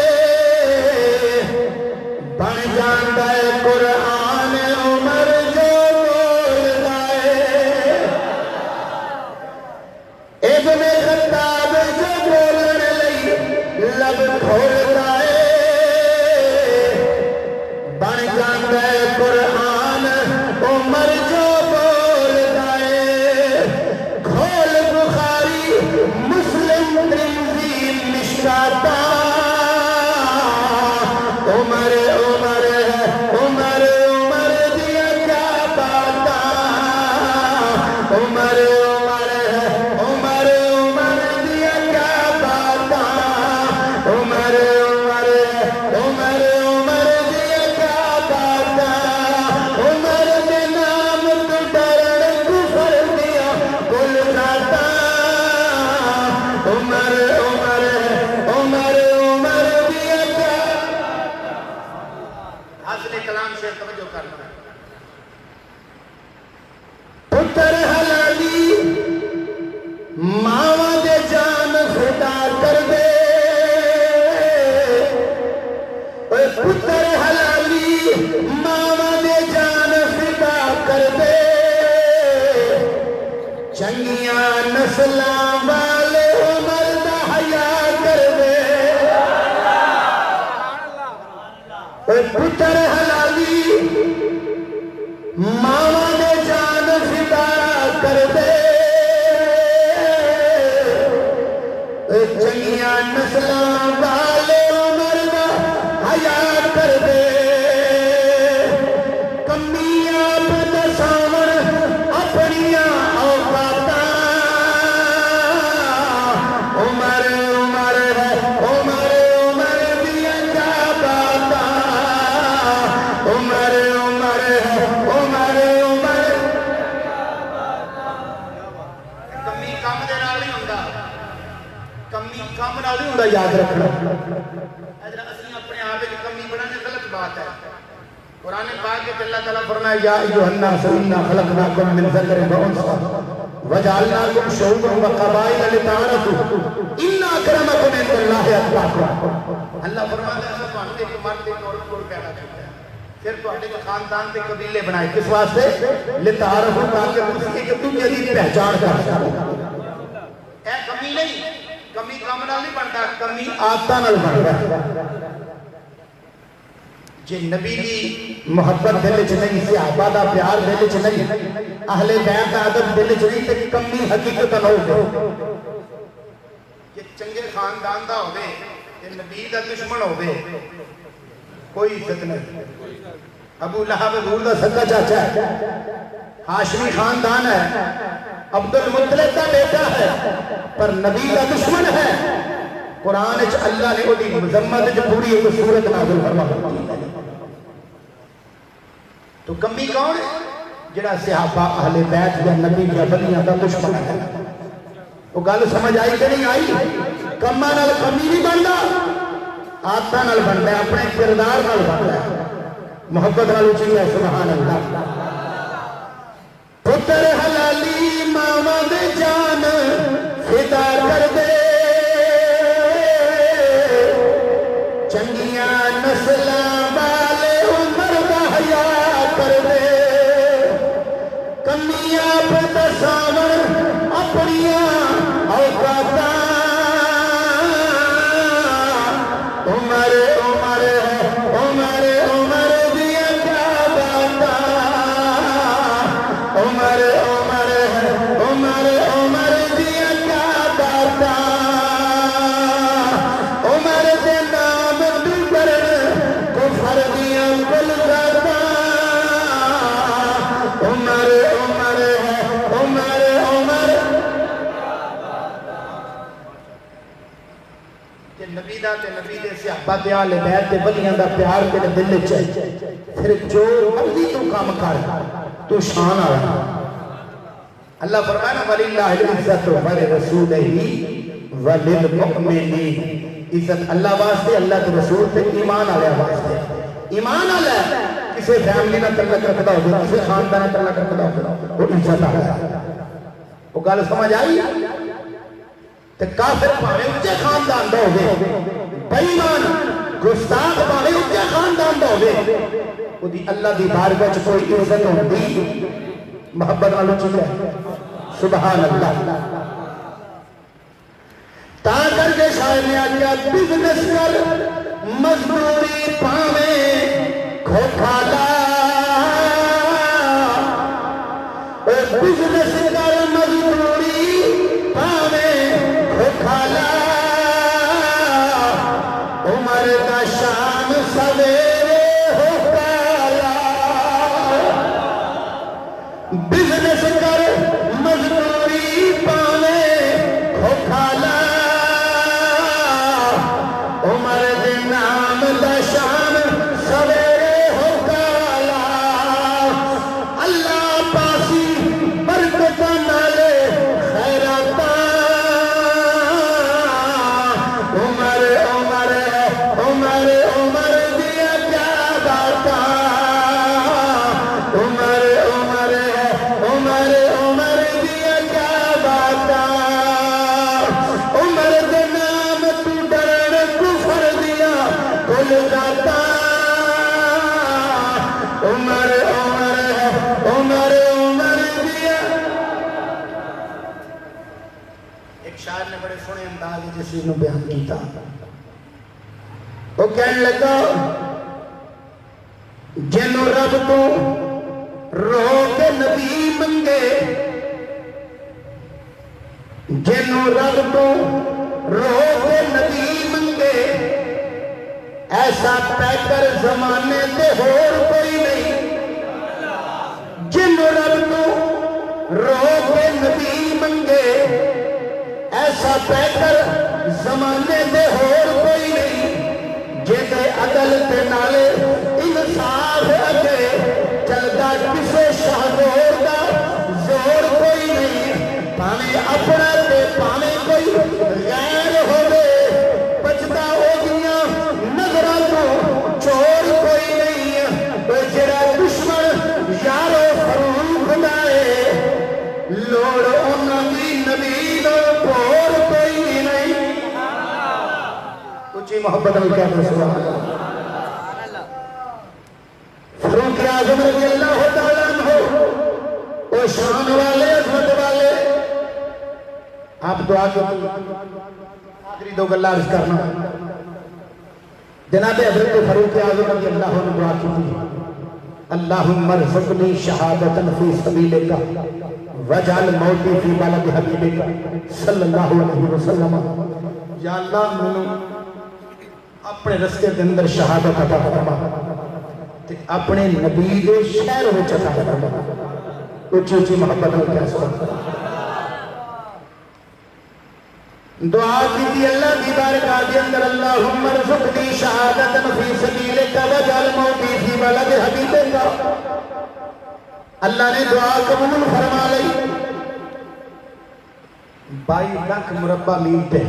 بن جاندا ہے قرآن. عمر جو بولدا ہے ابن خطاب جو بولن لئی لب کھولدا ہے بن جاندا ہے قرآن. عمر جو بولدا ہے کھول بخاری مسلم ترمذی مشکات. عمر عمر عمر عمر دیا کیا باتا. عمر عمر عمر عمر دیا کیا باتا. عمر عمر عمر عمر دیا کیا باتا. عمر دے نام تو ڈرن کفر دیا کل ذاتا. عمر عمر عمر عمر دیا کیا. حاصل کلام سے توجہ کرنا. پتر حلالی ماوا دے جان فدا کر دے. پتر حلالی ماوا دے جان فدا کر دے. چنگیاں نسلاں والے عمر دا حیا کر دے. پتر حلالی ماوا دے جان فدا کر دے. چنگیاں نسلاں والے عمر دا حیا کر دے. کمیاں بدس نال نہیں ہوندا یاد رکھنا حضرت اسی اپنے آپ وچ کمی بڑھانے غلط بات ہے قرآن پاک کے اللہ تعالیٰ فرمایا یا ایھا الناس انا خلقناکم من ذکر و انثى وجعلناکم شعوبا وقبائل لتعارفوا ان اکرمکم عند اللہ اتقاکم اللہ فرماتا ہے تھانوں ایک مرد ایک عورت کو پیدا کیتا ہے پھر تواڈے خاندان تے قبیلے بنائے کس واسطے لتعارفوا تاکہ تسی ایک دوسرے دی پہچان کر سکو اے کمی نہیں کمی کام نال نہیں بنتا کمی عادتاں نال بندا جے نبی دی محبت دل وچ نہیں صحابہ دا پیار دل وچ نہیں اہل بیت دا ادب دل وچ نہیں تے کمی حقیقت نہ ہوے کہ چنگے خاندان دا ہوے تے نبی دا دشمن ہوے کوئی عزت نہیں ابو لہب حضور دا سگا چاچا ہے ہاشمی خاندان ہے عبد المطلب دا بیٹا ہے پر نبی دا دشمن ہے قرآن وچ اللہ نے اودی مذمت وچ پوری ایک سورت نازل فرمائی تو کمی کون ہے جڑا صحابہ اہل بیت یا نبی یا ولیاں دا دشمن ہے وہ گل سمجھ آئی کہ نہیں آئی کماں نال کمی نہیں بندا عادتاں نال بندا ہے اپنے کردار نال بندا ہے محبت نال اچھی ہے سبحان اللہ پتر حلالی ماواں دے جان فدا کر دے چنگیاں نسلاں والے عمر دا حیا کر دے کمیاں پہ دساون اپنیاں اوقاتاں عمر عمر عمر عمر دیاں کیا باتاں عمر عمر عمر عمر دیاں کیا باتاں عمر دے نام بگڑن کفر دیاں کل ذاتاں عمر عمر عمر عمر کہ نبی دا تے نبی دے صحابہ تے اہل بیت تے ولیاں دا پیار تیرے دل وچ ہے پھر جو مرضی تو کام کر تو شان آ اللہ فرمایا نا وللہ العزت ولرسولہ وللمؤمنین عزت اللہ واسطے اللہ کے رسول تے ایمان والے واسطے ایمان والا کسی فیملی نہ تعلق رکھدا ہوگا کسی خاندان نہ تعلق رکھدا ہوگا وہ عزت والا وہ گل سمجھ آئی تے کافر بھاویں اونچے خاندان دا ہوے بے ایمان گستاخ بھاویں اونچے خاندان دا ہوے او دی اللہ دی بارگاہ وچ کوئی عزت ہوندی محبت نال اونچی ہے سبحان اللہ تا کر کے شاعر نے آکھیا بزنس کر مزدوری پاویں کھوکھا لا بزنس کر مزدوری پاویں کھوکھا لا عمر دا شام سویرے ہو کالا بزنس کر مزدوری پاویں کھوکھا لا عمر دے نام دا شام سویرے ہو کالا اللہ پاسی برکت نالے خیراتاں عمر عمر عمر عمر دیا کیا باتاں عمر عمر عمر عمر دیا کیا باتاں عمر دے نام تو ڈرن کفر دیا کل ذاتاں عمر عمر عمر عمر دیا ایک شاعر نے بڑے سونے انداز جس چیز نو بیان کیتا وہ کہنے لگا جنو رب تو رو کے نبی منگے جنو رب تو رو کے نبی منگے ایسا پیکر زمانے تے ہور کوئی نہیں جنو رب تو رو کے نبی منگے ایسا پیکر زمانے تے ہور کوئی نہیں جیدے عدل تے نالے انصاف اگے چلدا کسے شہزور دا زور کوئی نہیں پاویں اپنا تے پاویں کوئی غیر ہوے موڑ انہاں دی نبی دا بھور کوئی نہیں اچھی محبت میں کیا سبحان اللہ فاروق اعظم رضی اللہ تعالیٰ عنہ وہ شان والے عظمت والے آپ دعا کے آخری دو گلہ عرض کرنا جناب حضرت فاروق اعظم رضی اللہ عنہ دعا کی تھی اللہم ارزقنی شہادتا فی سبیلک وجعل موتی فی بلد حبیبک صلی اللہ علیہ وسلم یا اللہ میں اپنے رستے کے اندر شہادت عطا فرما تے اپنے نبی دے شہر وچ عطا فرما اچھی اچھی محبت میں کیا سبحان دعا کی تھی اللہ کی بارگاہ کے اندر اللہم ارزقنی شہادتا فی سبیلک وجعل موتی فی بلد حبیبک اللہ نے دعا قبول فرما لئی 22 لاکھ مربع میل پہ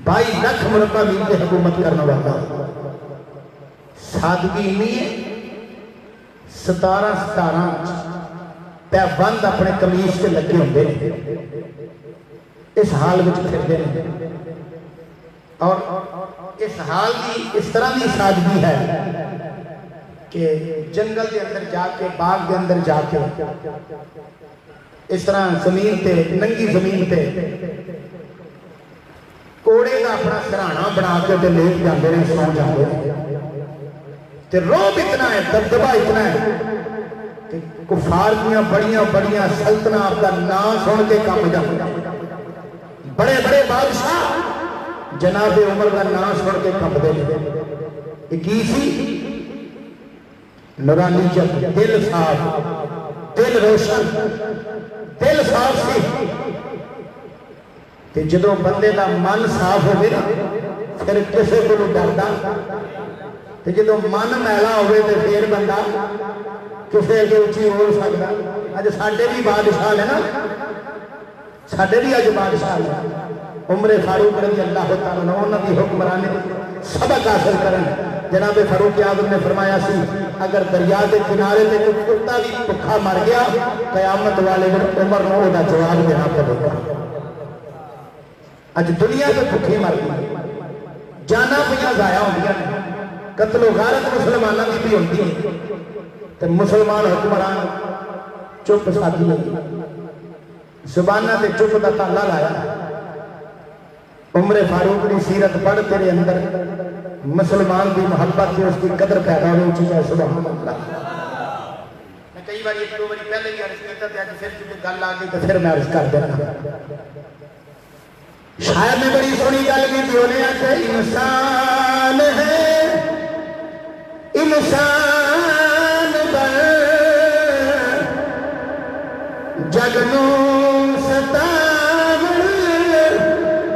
22 لاکھ مربع میل پہ حکومت کرنا والا سادگی نہیں 17 پیبند اپنے کمیز کے لگے ہوندے اس حال وچ پھردے ہیں اور اس حال کی اس طرح کی سادگی ہے کہ جنگل کے اندر جا کے باغ کے اندر جا کے اس طرح زمین تے ننگی زمین تے کوڑے کا اپنا سرہانا بنا کے تے لیٹ جاندے ہیں سو جاندے ہیں تے روب اتنا ہے دبدبہ اتنا ہے کہ کفار کیاں بڑیاں سلطنات کا نام سن کے کام جاندے بڑے بڑے بادشاہ جناب عمر کا نام سن کے کام دے ایک سی نورانی جب دل صاف دل روشن دل صاف سی تے جدوں بندے دا من صاف ہوئے نا پھر کسے کو ڈردا تے جدوں من میلا ہوئے تے پھر بندہ کسے کے اچھی ہو سکتا اج ساڈے بھی بادشاہ ہے نا ساڈے بھی اج بادشاہ ہے عمر فاروق رضی اللہ تعالیٰ عنہ انہاں دی حکمرانی سبق حاصل کرن جناب فاروق اعظم نے فرمایا سی اگر دریا کے کنارے تے کوئی کتا بھی بھوکا مر گیا قیامت والے دن عمر نو دا جواب دینا پڑے گا اج دنیا تے بھوکھی مر گئی جانا پیاں ضائع ہوندیاں نے قتل و غارت مسلماناں دی بھی ہوندی ہے تے مسلمان حکمران چپ سادی زبانہ تے چپ دا تالا لایا عمر فاروق کی سیرت پڑھ تیرے اندر مسلمان کی محبت کی اس کی قدر پیدا ہو چکی ہے سبحان اللہ میں کئی بار ایک دو بار پہلے بھی عرض کرتا تھا کہ پھر چونکہ گل آ گئی تو پھر میں عرض کر دینا شاید میں بڑی سونی گل کی تھی انہیں کہ انسان ہے انسان بن جگنوں ستاور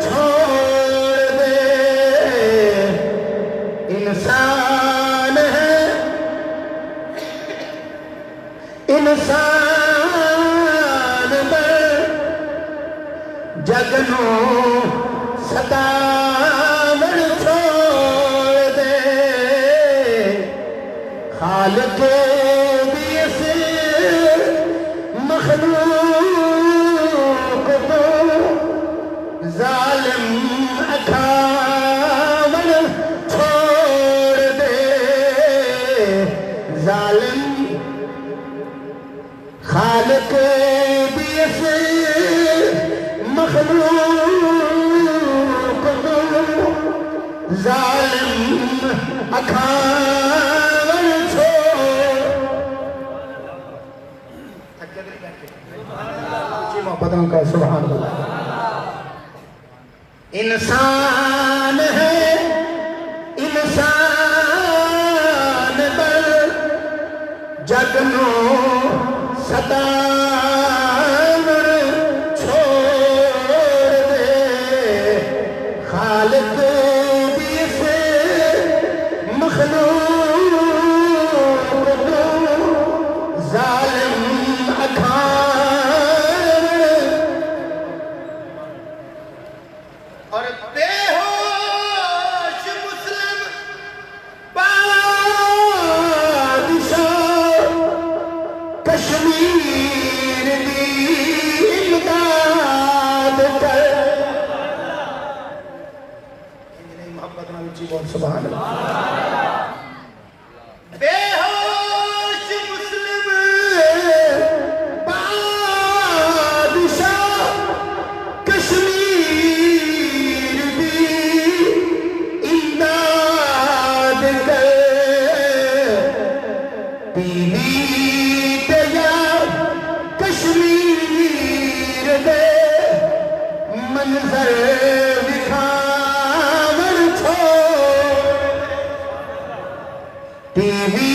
چھوڑ دے انسان ہے انسان بن جگنوں ستاور چھوڑ دے خالق بھی اس مخلوق کو ظالم اکھاون چھوڑ دے ظالم خالق بھی اس مخلوق کو ظالم اکھاون چھوڑ محبتوں کا سبحان اللہ انسان ہے انسان بن جگنوں ستاور چھوڑ دے خالق بھی اس مخلوق کو ظالم اکھاون اور بے ہوش مسلم بادشاہ کشمیر آدھنا وچی بول سبحان اللہ بے ہوش مسلم بادشاہ کشمیر دی امداد کر پیلی دیا کشمیر دے منظر دکھاور چھوڑ ٹی وی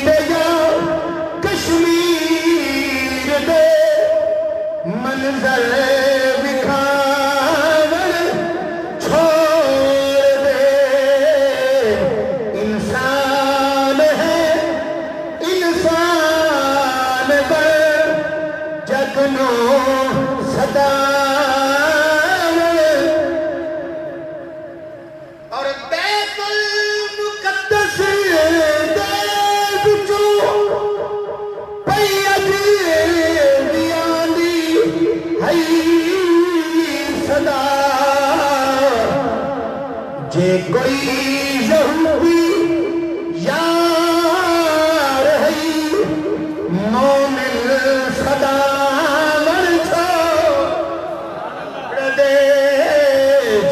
پہ جا کشمیر دے منظر دکھاور چھوڑ دے انسان ہے انسان پر جگنو صدا اور بیت المقدس جے کوئی یہودی یار ہے مومن صدا مر چھوڑ دے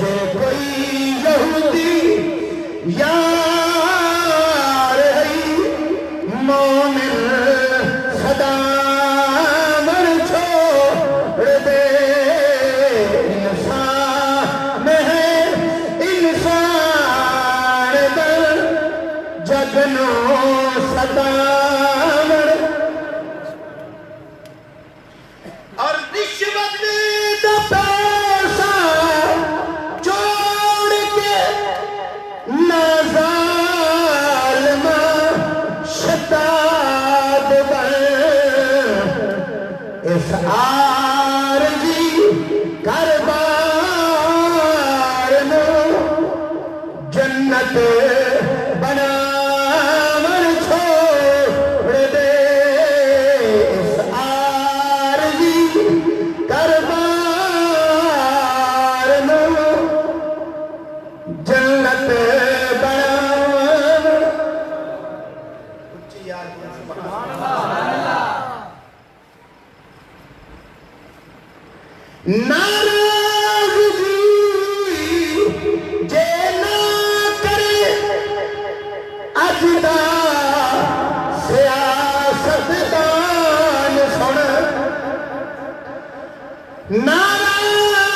جے کوئی یہودی یار ہے مومن صدا مر چھوڑ دے انسان ہے انسان در جگنو ستاور اور رشوت دا پیسہ جوڑ کے نہ ظالم شداد بن اس عارضی کاروبار نو جنت بناور چھوڑ دے اس عارضی کاروبار نو جنت بناور اچھی یاد ناراضگی جے نہ کرے اجدا سیاستدان سن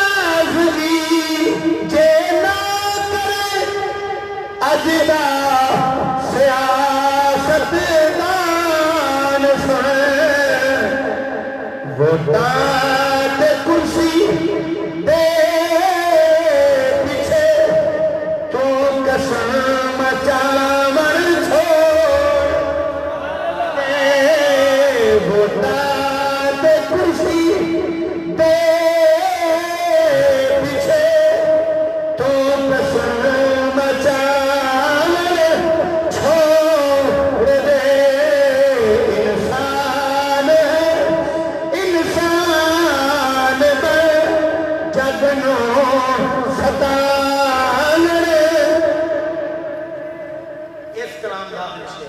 ناراضگی جے نہ کرے اجدا سیاستدان سن ووٹاں تے کرسی دے پیچھے تو قسم چاور چھوڑ دے ووٹاں تے کرسی دے پیچھے تو قسم چاور چھوڑ دے انسان ہے انسان پر جگنو ستاور اس کلام دا پیچھے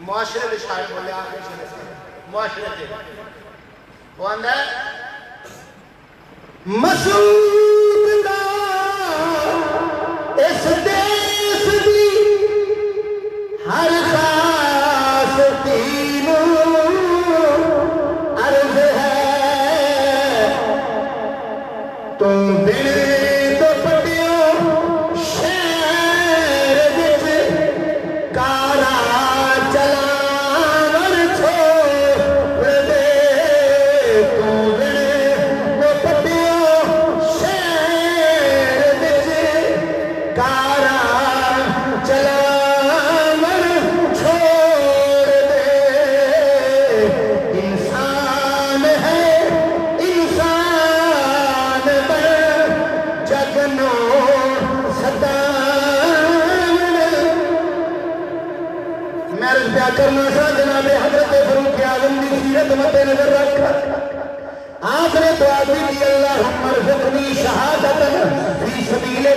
معاشرے دے شاعر بولے آخر سے معاشرے دے وہ اندر ہے مسعود دا اس دیس دی ہر خاص تینوں عرض ہے تو بن تو پٹیوں شہر وچ کارا چلاور چھوڑ دے تو بن تو پٹیوں شہر وچ کارا چلاور چھوڑ دے انسان ہے انسان پر جگنو ستاور میں عرض پیا کرنا سا جناب حضرت فاروق اعظم کی سیرت مد نظر رکھ آپ نے دعا بھی کی اللہم ارزقنی شہادتا فی سبیل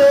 2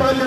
5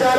4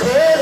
6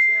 6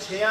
6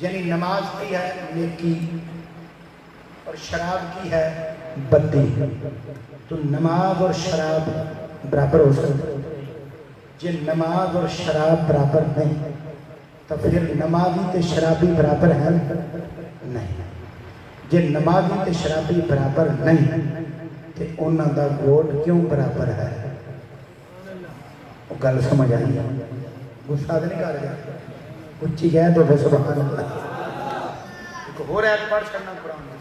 یعنی نماز کی ہے نیکی اور شراب کی ہے بدی. تو نماز اور شراب برابر ہو سکتے؟ جی نماز اور شراب برابر نہیں تو پھر نمازی تے شرابی برابر ہے نہیں. جی نمازی تے شرابی برابر نہیں تو انہوں دا ووٹ کیوں برابر ہے؟ وہ گل سمجھ آئی؟ غصہ تو نہیں کر گیا؟ اچھی کہہ دو بس سبحان اللہ. ایک ہو رہا ہے پڑھ کرنا قرآن میں.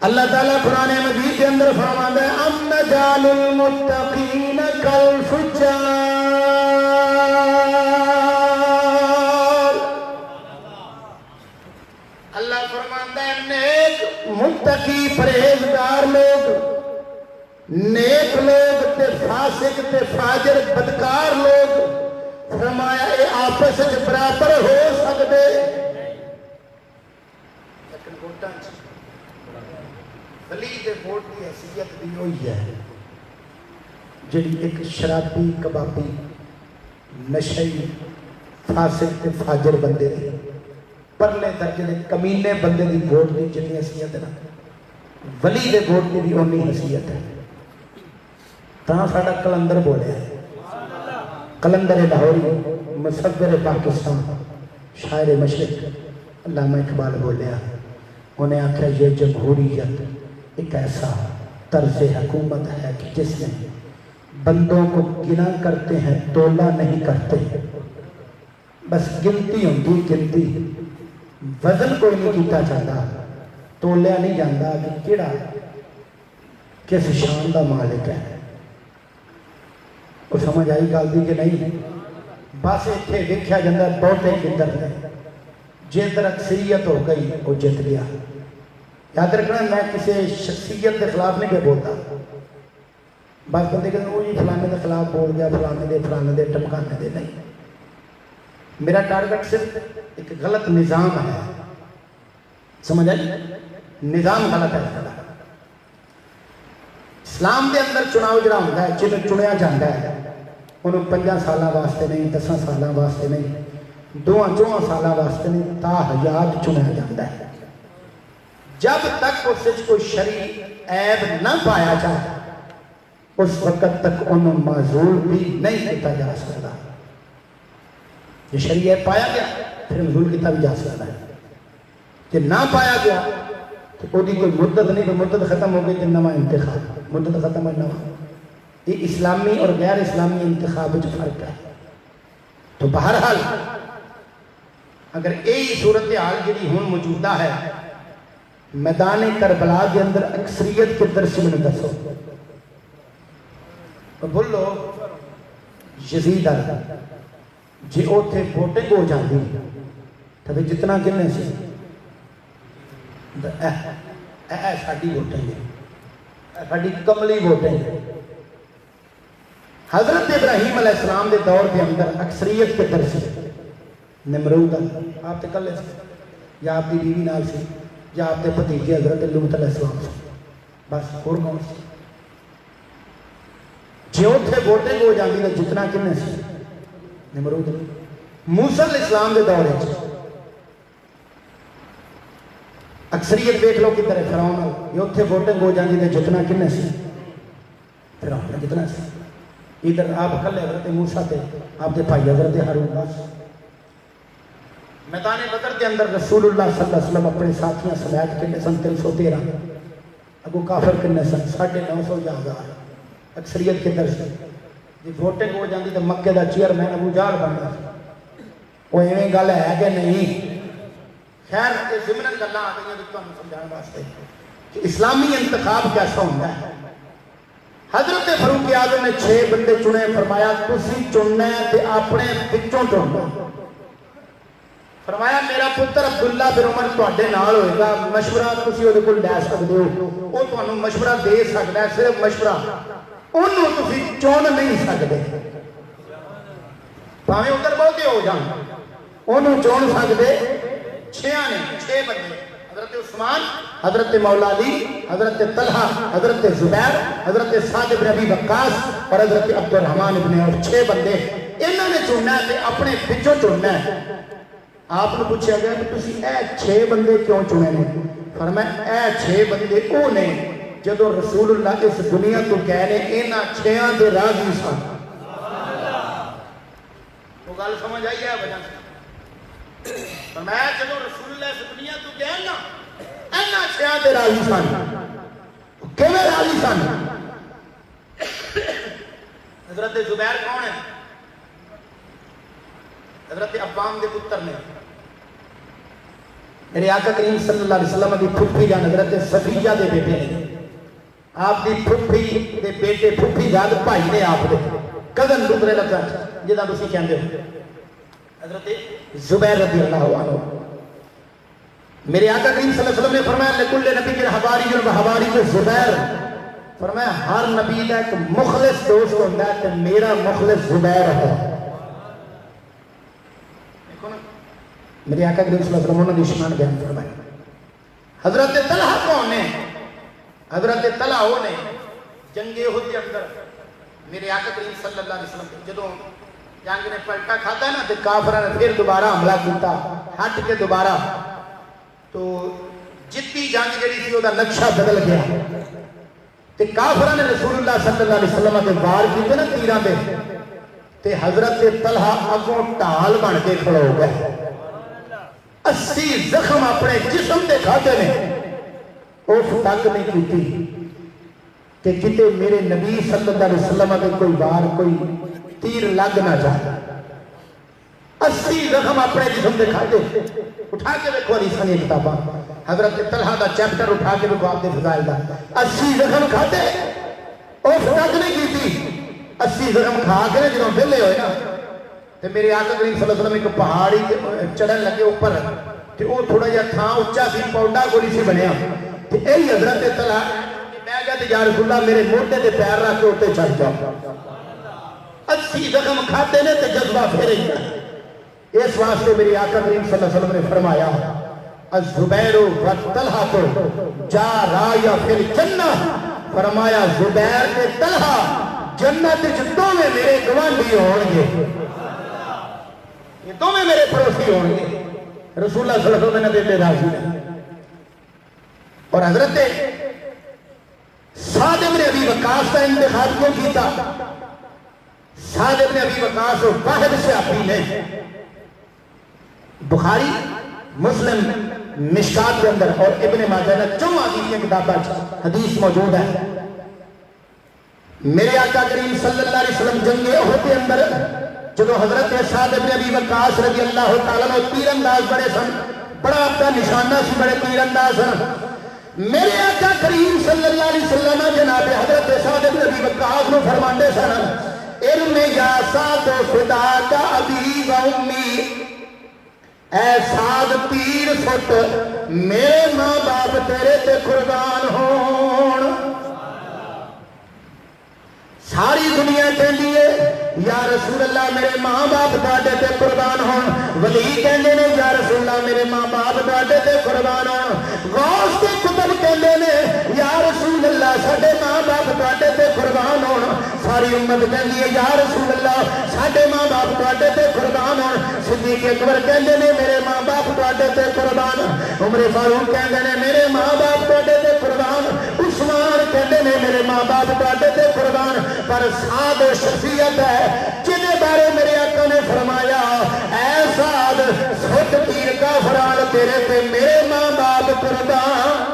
اللہ تعالیٰ قرآن مجید کے اندر فرماتا ہے ام نجعل المتقین کالفجار. اللہ فرماتا ہے نیک متقی پرہیزگار لوگ، نیک لوگ تے فاسق تے فاجر بدکار لوگ فرمایا اے آپس وچ برابر ہو سکتے لیکن ووٹاں ولی دے ووٹ کی حیثیت بھی ہوئی ہے جڑی ایک شرابی کبابی نشئی فاسق تے فاجر بندے دی پرلے درجے دے کمینے بندے دی ووٹ دی جتنی حیثیت ہے نا ولی دے ووٹ کی بھی اونی حیثیت ہے. تاں ساڈا کلندر بولیا ہے، کلندر لاہوری مصور پاکستان شاعر مشرق علامہ اقبال بولیا. انہیں آکھا یہ جمہوریت ایک ایسا طرز حکومت ہے کہ جس میں بندوں کو گنا کرتے ہیں تولا نہیں کرتے. بس گنتی ہوندی گنتی، وزن کوئی نہیں کیتا چاہتا، تولیا نہیں جاندا کہ کیڑا کس شان دا مالک ہے. وہ سمجھ آئی گل دی کہ نہیں؟ بس اتنے دیکھا جاتا ہے بہتے کدھر نے جدھر اکثریت ہو گئی وہ جت گیا. یاد رکھنا میں کسی شخصیت کے خلاف نہیں پہ بولتا. بس بندے کہتے ہیں وہ جی فلانے کے خلاف بول گیا فلانے دے ٹمکانے دے. نہیں، میرا ٹارگٹ صرف ایک غلط نظام ہے. سمجھ آئی؟ نظام غلط ہے. اسلام دے اندر چناؤ جڑا ہوتا ہے جنہیں چنیا جاتا ہے انہوں 5 سالوں واسطے نہیں، 10 سالوں واسطے نہیں، 2-4 سالوں واسطے نہیں، تا حیات چنیا جاتا ہے. جب تک اس وچ کوئی شرعی عیب نہ پایا جائے اس وقت تک انہوں معذور بھی نہیں کیتا جا سکتا. یہ شرعی عیب پایا گیا پھر معذور کیتا بھی جا سکتا ہے. کہ نہ پایا گیا تو کوئی مدت نہیں، تو مدت ختم ہو گئی تو نواں انتخاب، مدت ختم ہو نواں. یہ اسلامی اور غیر اسلامی انتخاب میں فرق ہے. تو بہرحال اگر یہی صورتحال جی ہوں موجودہ ہے میدان کربلا کے اندر اکثریت کدھر سے میں دسو؟ بولو یزید جی اوتھے ووٹنگ ہو جاتی تو جتنا کنے سے ساری ووٹنگ ہے، ساری کملی ووٹنگ ہے. حضرت ابراہیم علیہ السلام کے دور کے اندر اکثریت کے درس نمرود آپ تے کلے سے یا آپ کی بیوی نال سی یا آپ کے بھتیجے حضرت لوط علیہ السلام سے، بس اور کون سی؟ جی اتنے ووٹنگ ہو جاتی تو جتنا کنے سے نمرود. موسیٰ علیہ السلام کے دور ہے اکثریت دیکھ لو کدھر ہے فرعون. یہ اتنے ووٹنگ ہو جاتی تو جتنا کنے سے فرعون جتنا سے. ادھر آپ کھلے حضرت موسیٰ تے آپ کے بھائی حضرت ہارون. بس میدان بدر کے اندر رسول اللہ صلی اللہ علیہ وسلم اپنے ساتھیاں سمیت کنے سن 313 اگو کافر کنے سن 950 یا 1000. اکثریت کے در سے جی ووٹنگ ہو جاتی تو مکے کا چیئرمین ابو جہل بنتا. وہ ایویں گل ہے کہ نہیں؟ خیر یہ ضمن گلاں آ گئی تمہیں سمجھانے واسطے کہ اسلامی انتخاب کیسا ہوتا ہے. حضرت فاروق اعظم نے 6 بندے چنے، فرمایا تسی چننا ہے تے اپنے وچوں چننا. فرمایا میرا پتر عبداللہ بن عمر تواڈے نال ہوئے گا، مشورہ تسی اودے کول لے سکدے ہو، وہ تانوں مشورہ دے سکدا ہے، صرف مشورہ انہوں تسی چن نہیں سکدے. بھاویں ادھر بہتے ہو جان انہوں چن سکدے 6 نے، 6 بندے حضرت عثمان، حضرت مولا علی، حضرت طلحہ، حضرت زبیر، حضرت سعد بن ابی وقاص اور حضرت عبد الرحمن بن عوف. 6 بندے انہوں نے چننا ہے تے اپنے پچھوں چننا ہے. آپ نے پوچھا گیا کہ تسی اے 6 بندے کیوں چنے نے؟ فرمایا اے 6 بندے او نے جدو رسول اللہ اس دنیا تو گئے نے انہاں 6 دے راضی سن. وہ گل سمجھ آئی ہے وجہ سے؟ فرمایا جدو رسول اللہ اس دنیا تو گئے نا انہاں 6 دے راضی سن. کیویں راضی سن؟ حضرت زبیر کون ہے؟ حضرت عوام دے پتر نے. میرے آقا کریم صلی اللہ علیہ وسلم کی پھپھی جان حضرت صفیہ دے بیٹے نے. آپ دی پھپھی دے بیٹے پھپھی جان بھائی نے آپ دے کزن دوسرے لگا جدا تسی کہندے ہو حضرت زبیر رضی اللہ عنہ. میرے آقا کریم صلی اللہ علیہ وسلم نے فرمایا لکل نبی کے حواری و حواری زبیر. فرمایا ہر نبی کا ایک مخلص دوست ہوتا ہے کہ میرا مخلص زبیر ہے. میرے آقا کریم صلی اللہ علیہ وسلم نے شان بیان فرمایا. حضرت طلحہ کون ہے؟ حضرت طلحہ وہ نے جنگ احد کے اندر میرے آقا کریم صلی اللہ علیہ وسلم جدوں جنگ نے پلٹا کھاتا نا تو کافروں نے پھر دوبارہ حملہ کیتا ہٹ کے دوبارہ تو جتنی جنگ جڑی سی وہ نقشہ بدل گیا تے کافروں نے رسول اللہ صلی اللہ علیہ وسلم کے وار کیتے نا تیراں دے تے حضرت طلحہ اگوں ڈھال بن کے کھڑو ہو گئے. 80 زخم اپنے جسم دے کھاتے نے اس تک نہیں کیتی کہ کتے میرے نبی صلی اللہ علیہ وسلم کے کوئی وار کوئی تیر لگ نہ جائے. 80 زخم اپنے جسم دے کھاتے. اٹھا کے دیکھو حدیثاں دی کتاباں حضرت طلحہ دا چیپٹر اٹھا کے دیکھو آپ دے فضائل دا. 80 زخم کھاتے اس تک نہیں کیتی. 80 زخم کھا کے جدوں ویلے ہوئے نا تے میرے آقا کریم صلی اللہ علیہ وسلم ایک پہاڑی چڑھن لگے اوپر تے وہ تھوڑا جہا تھاں اونچا سی پوڈا کوئی سی بنیا تے یہی حضرت طلحہ میں گیا تے یا رسول اللہ میرے موڈے تے پیر رکھ کے اوتے چڑھ جاؤ. 80 زخم کھاتے نے تے جذبہ پھر ہی. اس واسطے میرے آقا کریم صلی اللہ علیہ وسلم نے فرمایا الزبیر و طلحہ جارایا فی الجنہ. فرمایا زبیر تے طلحہ جنت وچ دوویں میرے گوانڈی ہون گے. یہ دونوں میرے پڑوسی ہوں گے. رسول اللہ صلی اللہ علیہ وسلم نے راضی ہے. اور حضرت سعد بن ابی وقاص کا انتخاب کیوں کیتا؟ سعد بن ابی وقاص واحد صحابی نے بخاری مسلم مشکات کے اندر اور ابن ماجہ نے 4 حدیث کی کتابیں حدیث موجود ہے. میرے آقا کریم صلی اللہ علیہ وسلم جنگ احد کے اندر جدو حضرت سعد بن ابی وقاص رضی اللہ تعالیٰ عنہ تیر انداز بڑے سن بڑا اپنا نشانہ سی بڑے تیر انداز سن. میرے آقا کریم صلی اللہ علیہ وسلم جناب حضرت سعد بن ابی وقاص کو فرماندے سن علم یا سعد فدا کا ابی و امی. اے سعد تیر فٹ میرے ماں باپ تیرے تے قربان ہون. ساری دنیا کہندی ہے یا رسول اللہ میرے ماں باپ تواڈے تے قربان ہون. ولی کہندے نے یا رسول اللہ میرے ماں باپ تواڈے تے قربان ہون. غوث تے کتب کہندے نے یا رسول اللہ ساڈے ماں باپ تواڈے تے قربان ہون. ساری امت کہندی ہے یا رسول اللہ ساڈے ماں باپ تواڈے تے قربان ہون. صدیق اکبر کہندے نے میرے ماں باپ تواڈے تے قربان. عمر فاروق کہندے نے میرے ماں باپ تواڈے تے قربان. عثمان کہندے نے میرے ماں باپ تواڈے تے قربان. پر سعد شخصیت ہے جن بارے میرے آقا نے فرمایا اے سعد سٹ تیر کا فرال تیرے تے میرے ماں باپ قربان.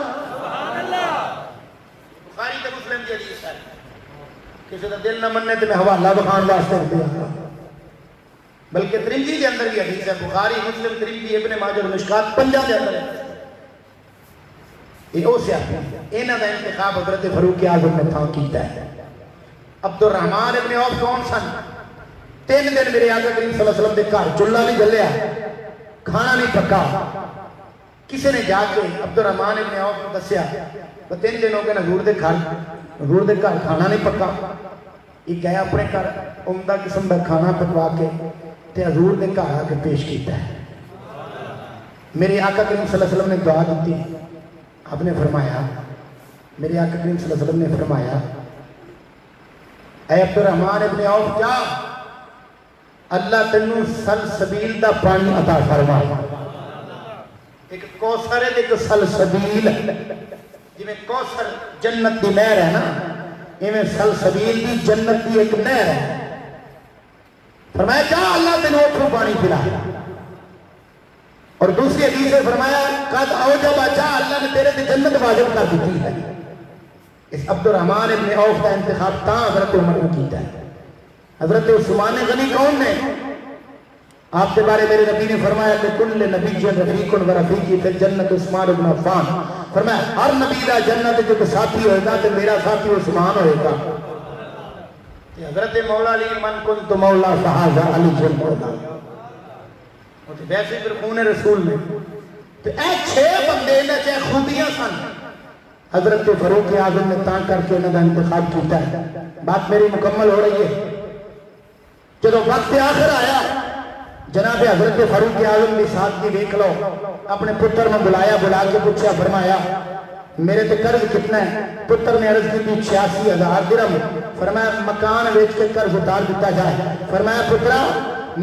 بخاری تے مسلم کی حدیث ہے. کسی کا دل نہ مننے تے میں حوالہ بخان واسطے دیا بلکہ ترمذی کے اندر بھی حدیث ہے. بخاری مسلم ترمذی ابن ماجہ اور مشکات 5 کے اندر ہے. یہ او سے انہاں دا انتخاب حضرت فاروق اعظم نے تھا کیتا ہے. عبد الرحمن ابن عوف کون سن؟ 3 دن میرے آقا کریم صلی اللہ علیہ وسلم دے گھر چولہا نہیں جلیا کھانا نہیں پکا. کسی نے جا کے عبد الرحمن ابن عوف کو دسیا 3 دن ہو گئے حضور دے گھر کھانا نہیں پکا. یہ گیا اپنے گھر عمدہ قسم کا کھانا پکوا کے تے حضور دے گھر آ کے پیش کیتا ہے. میرے آقا کریم صلی اللہ علیہ وسلم نے دعا دیتی. آپ نے فرمایا میرے آقا کریم صلی اللہ علیہ وسلم نے فرمایا اے عبد الرحمن ابن عوف جا اللہ تینوں سلسبیل دا پانی عطا فرما. ایک کوثر ہے ایک سلسبیل. جی میں کوثر جنت دی نہر ہے نا، ایویں سلسبیل دی جنت دی ایک نہر ہے. فرمایا جا اللہ تینوں اتھوں پانی پلا. اور دوسری حدیث سے فرمایا قد اوجب جا اللہ نے تیرے تے جنت واجب کر دی ہے. اس عبد الرحمن ابن عوف کا انتخاب تاں حضرت عمر نے کیتا ہے. حضرت عثمان غنی کون نے؟ آپ کے بارے میرے نبی نے فرمایا کہ کل نبی رفیق و رفیقی فی الجنت عثمان بن عفان. فرمایا ہر نبی دا جنت جو ساتھی ہوئے گا تو میرا ساتھی عثمان ہوئے گا. حضرت مولا علی من کنت مولا فہذا علی جن مولا. ویسے پھر خون رسول میں تو اے 6 بندے نے چاہے خوبیاں سن. حضرت فاروق اعظم نے تاں کر کے انہوں کا انتخاب کیتا ہے. بات میری مکمل ہو رہی ہے. جب وقت آخر آیا جناب حضرت فاروق اعظم کی ساتھ کی دیکھ لو. اپنے پتر میں بلایا، بلا کے پوچھا، فرمایا میرے تے قرض کتنا ہے؟ پتر نے عرض کی تھی 86,000 درہم. فرمایا مکان بیچ کے قرض اتار دیتا جائے. فرمایا پترا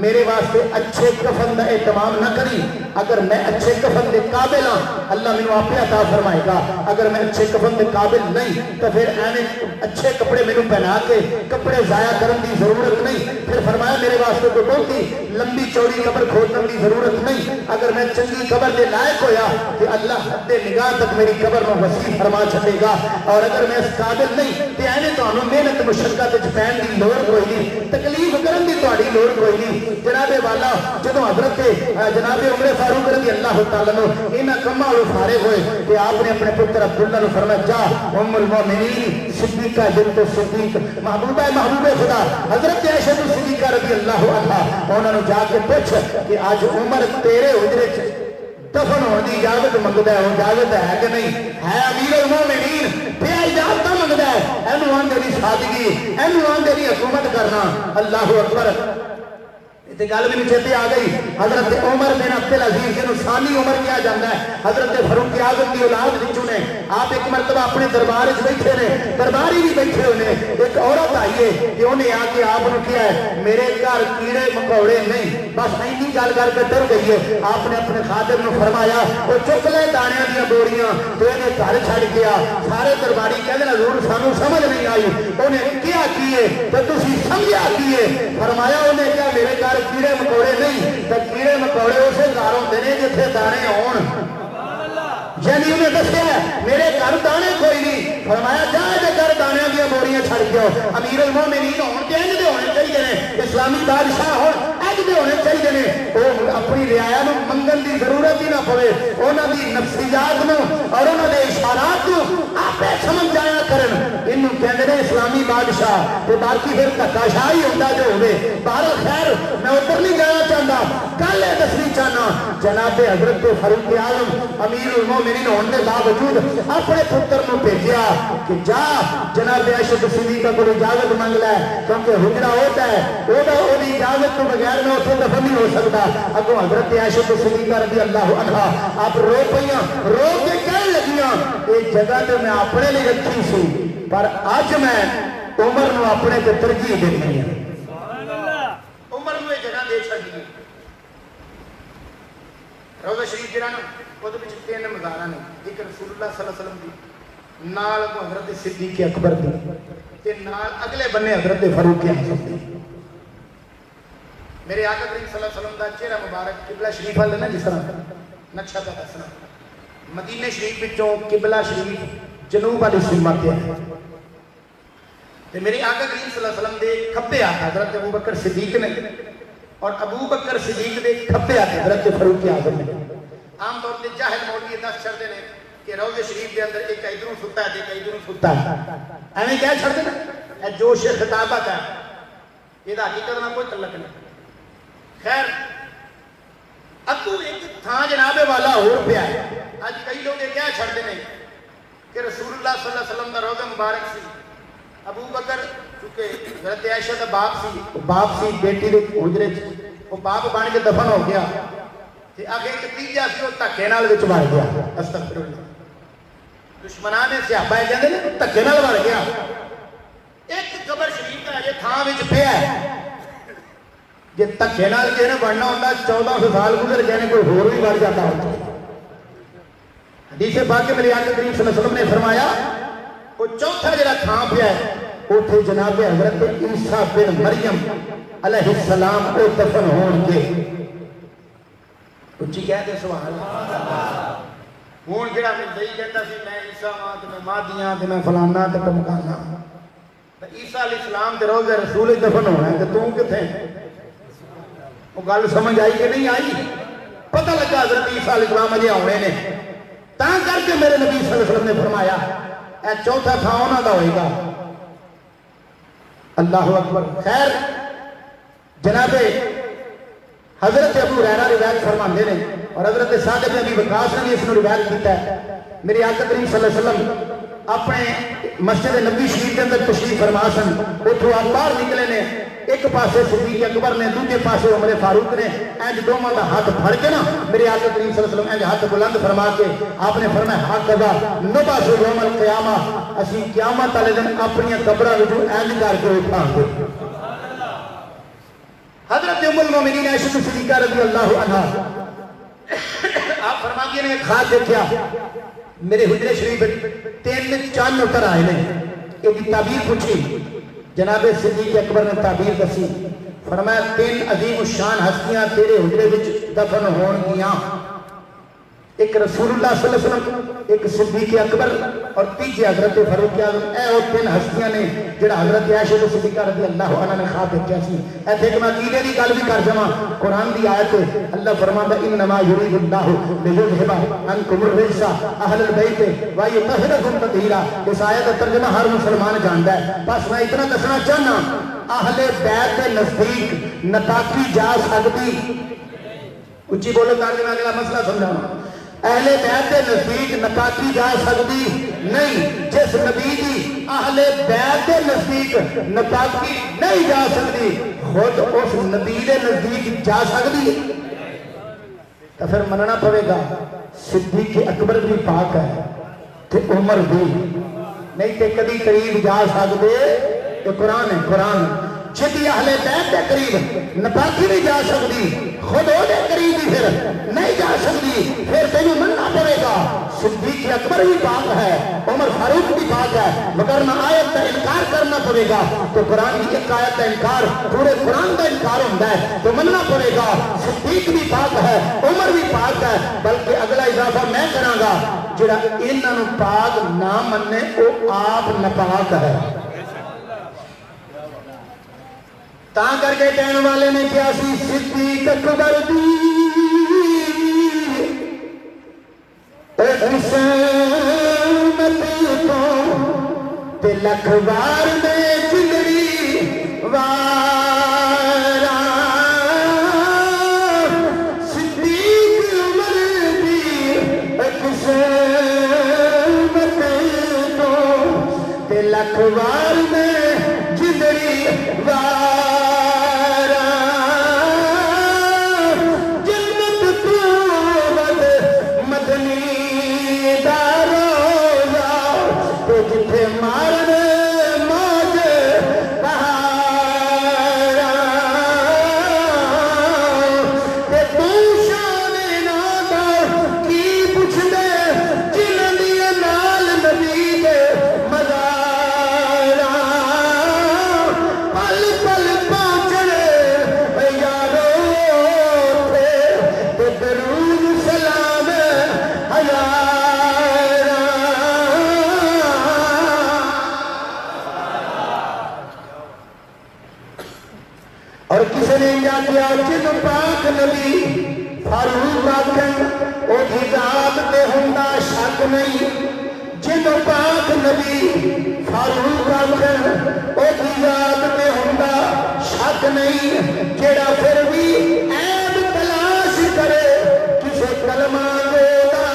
میرے واسطے اچھے کفن دا اہتمام نہ کری. اگر میں اچھے کفن دے قابل ہاں اللہ مینوں آپ عطا فرمائے گا. اگر میں اچھے کفن دے قابل نہیں تو پھر ایویں اچھے کپڑے مینوں پہنا کے کپڑے ضائع کرن دی ضرورت نہیں. پھر فرمایا میرے واسطے تو بہتی لمبی چوڑی قبر کھودن دی ضرورت نہیں. اگر میں چنگی قبر دے لائق ہویا کہ اللہ حد نگاہ تک میری قبر نو وسیع فرما چھڈے گا. اور اگر میں اس قابل نہیں تے ایویں تانوں محنت مشقت وچ پین دی لوڑ کوئی نہیں، تکلیف کرن دی تہاڈی لوڑ کوئی نہیں. جناب والا جدوں حضرت جناب عمر فاروق رضی اللہ تعالیٰ عنہ انہاں کماں نوں فارغ ہوئے تے آپ نے اپنے پتر عبداللہ نوں فرمایا جا ام المؤمنین صدیقہ بنت صدیق محبوبہ محبوب خدا حضرت عائشہ صدیقہ رضی اللہ عنہا انہاں نوں جا کے پوچھ کہ آج عمر تیرے حجرے چ دفن ہونے کی اجازت منگتا ہے. اجازت ہے کہ نہیں ہے؟ امیر المومنین بے اجازت منگتا ہے. اینو آندے دی سادگی، اینو آندے دی حکومت کرنا. اللہ اکبر. گل بھی چیتے آ گئی. حضرت عمر بن عبد العزیز جنہوں ثانی عمر کیا جاتا ہے حضرت فاروق اعظم کی اولاد وچوں نے. آپ ایک مرتبہ اپنے دربار وچ بیٹھے نے، درباری بھی بیٹھے ہوئے نے. ایک عورت آئی ہے کہ انہیں آ کے آپ نے کیا ہے میرے گھر کیڑے مکوڑے نہیں، بس اینی گل کر کے ڈر گئی ہے. آپ نے اپنے خادم نے فرمایا وہ چک لے دانیاں دیا بوریاں تو انہیں گھر چھڑ گیا. سارے درباری کہتے ہیں حضور سانو سمجھ نہیں آئی انہیں کیا کیے تو تسی سمجھا کیے. فرمایا انہیں کیا میرے گھر کیڑے مکوڑے نہیں تو کیڑے مکوڑے اسے گھر ہوتے ہیں جتنے دانے ہون. یعنی انہیں دسیا میرے گھر دانے کوئی نہیں. فرمایا جا دے گھر دانیاں دیا بوریاں چھڑ گیا. امیر المومنین ہون تے انج دے ہونے چاہیے نے، اسلامی بادشاہ ہون انج دے ہونے چاہیے نے. وہ اپنی رعایا نوں منگن دی ضرورت ہی نہ پوے. انہاں دی نفسیات نوں اور انہاں دے اشارات نوں آپے سمجھ جایا کرن. انہوں کہندے نے اسلامی بادشاہ تے باقی پھر دھکاشاہی ہوندا جو ہوے. بہر خیر میں ادھر نہیں جانا چاہتا. گل یہ دسنی چاہنا جناب حضرت فاروق اعظم امیر المومنین ہونے کے باوجود اپنے پتر نو بھیجیا کہ جا جناب عائشہ صدیقہ کو اجازت مانگ لے کیونکہ حجرہ ہوتا ہے وہ اجازت تو بغیر میں اتنے دفن نہیں ہو سکتا. اگوں حضرت عائشہ صدیقہ رضی اللہ عنہا آپ رو پئیاں، رو کے کہنے لگیاں یہ جگہ تو میں اپنے لیے رکھی سی پر اج میں عمر نو اپنے تے ترجیح دینی ہے. عمر نو یہ جگہ دے چھڈی. روضہ شریف جڑا نا وہ وچ 3 مزاراں نے. ایک رسول اللہ صلی اللہ علیہ وسلم دی، نال حضرت صدیق اکبر دی تے نال اگلے بننے حضرت فاروق اعظم دی. میرے آقا کریم صلی اللہ علیہ وسلم دا چہرہ مبارک قبلہ شریف والے نا جس طرح نقشہ پہ دسنا مدینہ شریف وچوں قبلہ شریف جنوب والی سمت تے ہے. تے میرے آقا کریم صلی اللہ علیہ وسلم دے کھبے ہاتھ حضرت ابو بکر صدیق نے اور ابو بکر صدیق دے کھبے ہاتھ حضرت فاروق اعظم نے. عام طور تے جاہل مولوی دس چھڑ دے نے کہ روضہ شریف دے اندر ایک ادھروں ستا ہے ایک ادھروں ستا ہے. ایویں کہہ چھڑ دے نا اے جوش خطابت ہے. یہ حقیقت نہ کوئی تعلق نہیں. خیر اگو ایک تھان جناب والا ہور پیا ہے. اج کئی لوگ یہ کہہ چھڑ دے نے کہ رسول اللہ صلی اللہ علیہ وسلم دا روضہ مبارک سی. ابو بکر چونکہ حضرت عائشہ دا باپ سی بیٹی دے حجرے وہ باپ بن کے دفن ہو گیا تے اگے ایک تیجا سی وہ دھکے نال وچ وڑ گیا. استغفر اللہ. دشمناں نے صحابہ کہندے نے دھکے نال وڑ گیا. ایک قبر شریف دا یہ تھان وچ پیا ہے. جی دھکے نال کسی نے بننا ہوتا 1400 سال گزر گئے کوئی ہور بھی بڑھ جاتا ہوتا حدیث پاک کے میرے آقا کریم صلی اللہ علیہ وسلم نے فرمایا وہ چوتھا جڑا تھان پہ ہے اتنے جناب حضرت عیسیٰ بن مریم علیہ السلام کو دفن ہون کے اچھی کہتے سبحان اللہ ہون جڑا میں صحیح کہتا سی میں عیسیٰ ماں تے میں مادیاں تے میں فلانا تے مکانا عیسیٰ علیہ السلام تے روزے رسول دفن ہونا ہے تے تو کتنے وہ گل سمجھ آئی کہ نہیں آئی پتہ لگا حضرت عیسیٰ علیہ السلام اجے آنے نے تاں کر کے میرے نبی صلی اللہ علیہ وسلم نے فرمایا اے چوتھا تھا انہاں دا ہوئے گا اللہ اکبر خیر جناب حضرت ابو ہریرہ روایت فرماندے نے اور حضرت سعد بن ابی وقاص نے اس کو روایت کیتا ہے میرے آقا کریم صلی اللہ علیہ وسلم اپنے مسجد نبی شریف کے اندر تشریف فرما سن اتھوں آپ باہر نکلے نے ایک پاسے صدیق اکبر نے دوسرے پاسے عمر فاروق نے انج دوواں دا ہاتھ پھڑ کے نا میرے آقا کریم صلی اللہ علیہ وسلم انج ہاتھ بلند فرما کے آپ نے فرمایا ہکذا نبعث یوم القیامہ اسی قیامت والے دن اپنی قبراں وچوں انج کر کے اٹھاں گے حضرت ام المومنین عائشہ صدیقہ رضی اللہ عنہا آپ فرماتی ہیں ایک خواب دیکھا میرے حجرے شریف 3 چاند اتر آئے نے ایک تعبیر پوچھی جناب صدیق اکبر نے تعبیر دسی فرمایا 3 عظیم الشان ہستیاں تیرے حجرے وچ دفن ہون گیاں ایک رسول اللہ صلی اللہ علیہ وسلم ایک صدیق اکبر اور تیجے حضرت فاروق اعظم اے وہ 3 ہستیاں نے جڑا حضرت عائشہ صدیقہ رضی اللہ عنہا نے خواب دیکھا سی ایتھے کہ میں عقیدے دی گل بھی کر جاواں قرآن دی آیت اللہ فرماندا انما یرید اللہ لیذھب عنکم الرجس اہل البیت ویطہرکم تطہیرا اس آیت کا ترجمہ ہر مسلمان جاندا ہے بس میں اتنا دسنا چاہنا اہل بیت کے نزدیک نتاقی جا سکتی اچھی بولو تاکہ میں اگلا مسئلہ سمجھاؤں اہل بیت کے نزدیک نتاقی جا سکتی نہیں جس نبی دی اہل بیت کے نزدیک نتاقی نہیں جا سکتی خود اس نبی کے نزدیک جا سکتی تو پھر مننا پڑے گا صدیق اکبر بھی پاک ہے کہ عمر بھی نہیں کہ کبھی قریب جا سکتے تو قرآن ہے قرآن جدی اہل بیت کے قریب نتاقی نہیں جا سکتی خود وہ دے قریب بھی پھر نہیں جا سکتی پھر تینوں مننا پڑے گا صدیق اکبر بھی پاک ہے عمر فاروق بھی پاک ہے مگر نہ آیت کا انکار کرنا پڑے گا تو قرآن کی ایک آیت کا انکار پورے قرآن کا انکار ہوتا ہے تو مننا پڑے گا صدیق بھی پاک ہے عمر بھی پاک ہے بلکہ اگلا اضافہ میں کراں گا جڑا انہاں پاک نہ مننے وہ آپ ناپاک ہے تاں کر کے کہنے والے نے کیا سی صدیق اکبر دی حسینت کو تے لکھ بار میں چلری وارا صدیق عمر دی حسینت کو تے لکھ بار میں چلری وارا اور کسی نے کیا جن پاک نبی فاروق آکھن او دی ذات تے ہوندا شک نہیں جن پاک نبی فاروق آکھن او دی ذات تے ہوندا شک نہیں جیڑا پھر بھی عیب تلاش کرے کسے کلمہ دا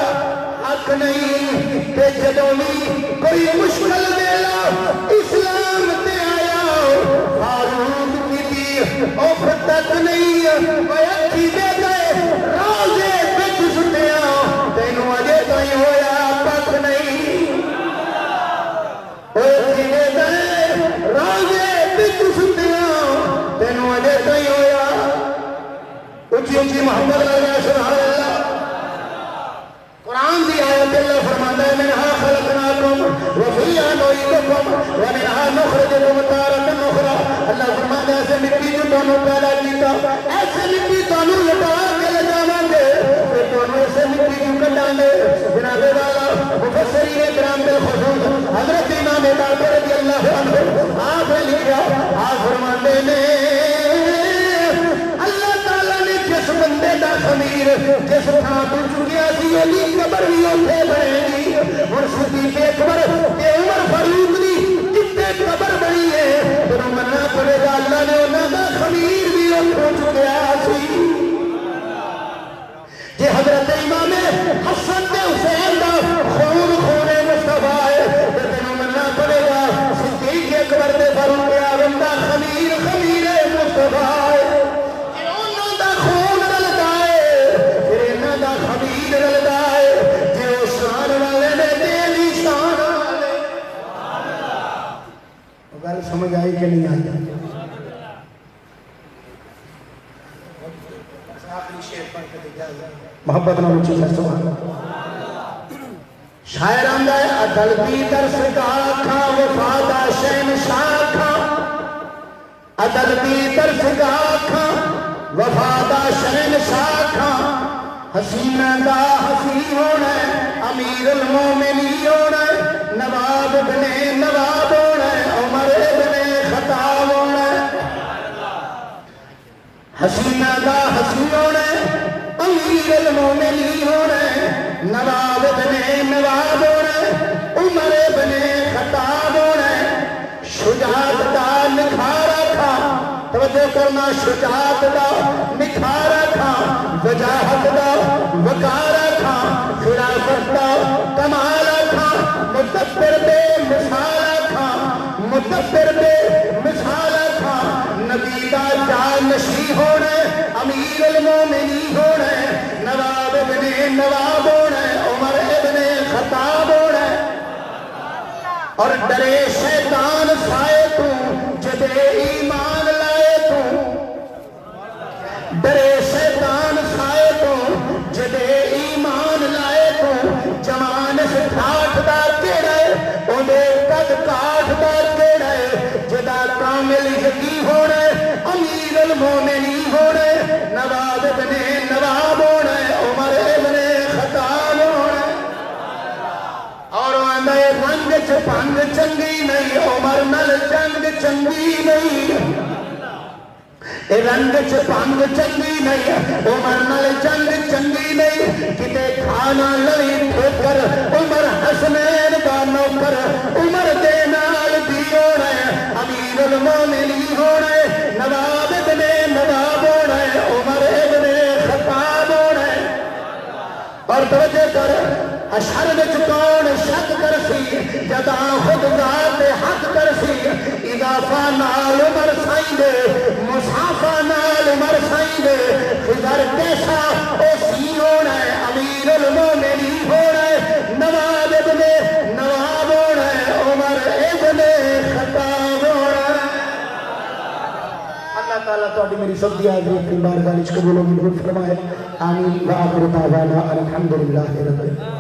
حق نہیں تے جدوں بھی کوئی مشکل ویلا اسلام تے آیا فاروق اوپر تک نہیں اکھی دے گئے روزے بچ سٹیا تینوں اجے تائیں ہویا پک نہیں اکھی دے گئے روزے بچ سٹیا تینوں اجے تائیں ہویا نخرجكم تارة أخرى اللہ فرماتا ہے ایسے مٹی جو تانوں پیدا کیتا ایسے مٹی تانوں لٹا کے لے جاواں گے پھر تانوں ایسے مٹی جو کڈاں گے جناب والا مفسرین کرام بالخصوص حضرت امام باقر رضی اللہ عنہ آپ نے لکھا آپ فرماتے نے اللہ تعالیٰ نے جس بندے دا خمیر جس تھاں تو چکیا سی علی قبر بھی اوتھے بنے گی اور صدیق اکبر تے عمر فاروق دی جتنے قبر بنی ہے تو مننا پڑے گا اللہ نے انہاں دا خمیر بھی اوتھے چکیا سی جے حضرت امام حسن تے حسین دا خون مصطفیٰ ہے تے تینوں مننا پڑے گا صدیق اکبر تے فاروق اعظم دا خمیر مصطفیٰ ہے کہ انہاں دا خون رلدا ہے پھر انہاں دا خمیر رلدا ہے جے او شان والے نے تیری شان والے گل سمجھ آئی کہ نہیں آئی محبت نہ مجھے سبحان شاعر آندہ ہے عدل بھی درس کا کھا وفادہ شہنشاہ کھا عدل بھی درس کا کھا وفادہ شہنشاہ کھا حسینہ دا حسین ہونا ہے امیر المومنین ہونا ہے نواب ابن نواب ہونا ہے عمر ابن خطاب ہونا ہے حسینہ دا حسین ہونا ہے امیر المومنین ہونا ہے نواب ابن نواب ہونا ہے عمر ابن خطاب ہونا ہے شجاعت دا نکھارا تھا توجہ کرنا شجاعت دا نکھارا تھا وجاہت دا وقارا تھا خلافت دا کمالا تھا مدبر بے مثالا تھا مدبر بے مثالا تھا نبی دا جانشی ہونا ہے امیر المومنین ہونا ہے نواب ابن نواب ہونا ہے عمر ابن خطاب ہونا ہے اور ڈرے شیطان سائے تو جدے ایمان لائے تو ڈرے شیطان سائے تو جدے ایمان لائے تو جوان سے ٹھاٹ دا کیڑا ہے اندے قد کاٹ دا کیڑا ہے جدا کامل یقین ہونا ہے امیر المومنین ہونا ہے نواب ابن نواب ہونا ہے عمر ابن خطاب ہونا ہے اور آندھے رنگ چپنگ چنگی نہیں عمر نل جنگ چنگی نہیں رنگ چپنگ چنگی نہیں عمر نل جنگ چنگی نہیں کتے کھانا لڑی ٹھوکر عمر حسنین کا نوکر عمر دے نال بھی ہونا ہے امیر المومنین ہونا ہے نواب ابن نواب ہونا ہے عمر ابن خطاب ہونا ہے اور توجہ کر اشہر وچ کون شک کرسی جدا خود ذات حق کرسی اضافہ نال عمر سائیں دے مصحفہ نال عمر سائیں دے خضر کیسا او سی ہونا ہے امیر المومنین ہونا ہے نواب ابن نواب ہونا ہے عمر ابن خطاب ہونا ہے اللہ تعالیٰ تو میری سب دیا حضرت کی بارگاہ وچ قبول و منظور فرمائے آمین و آخر دعوانا الحمدللہ رب العالمین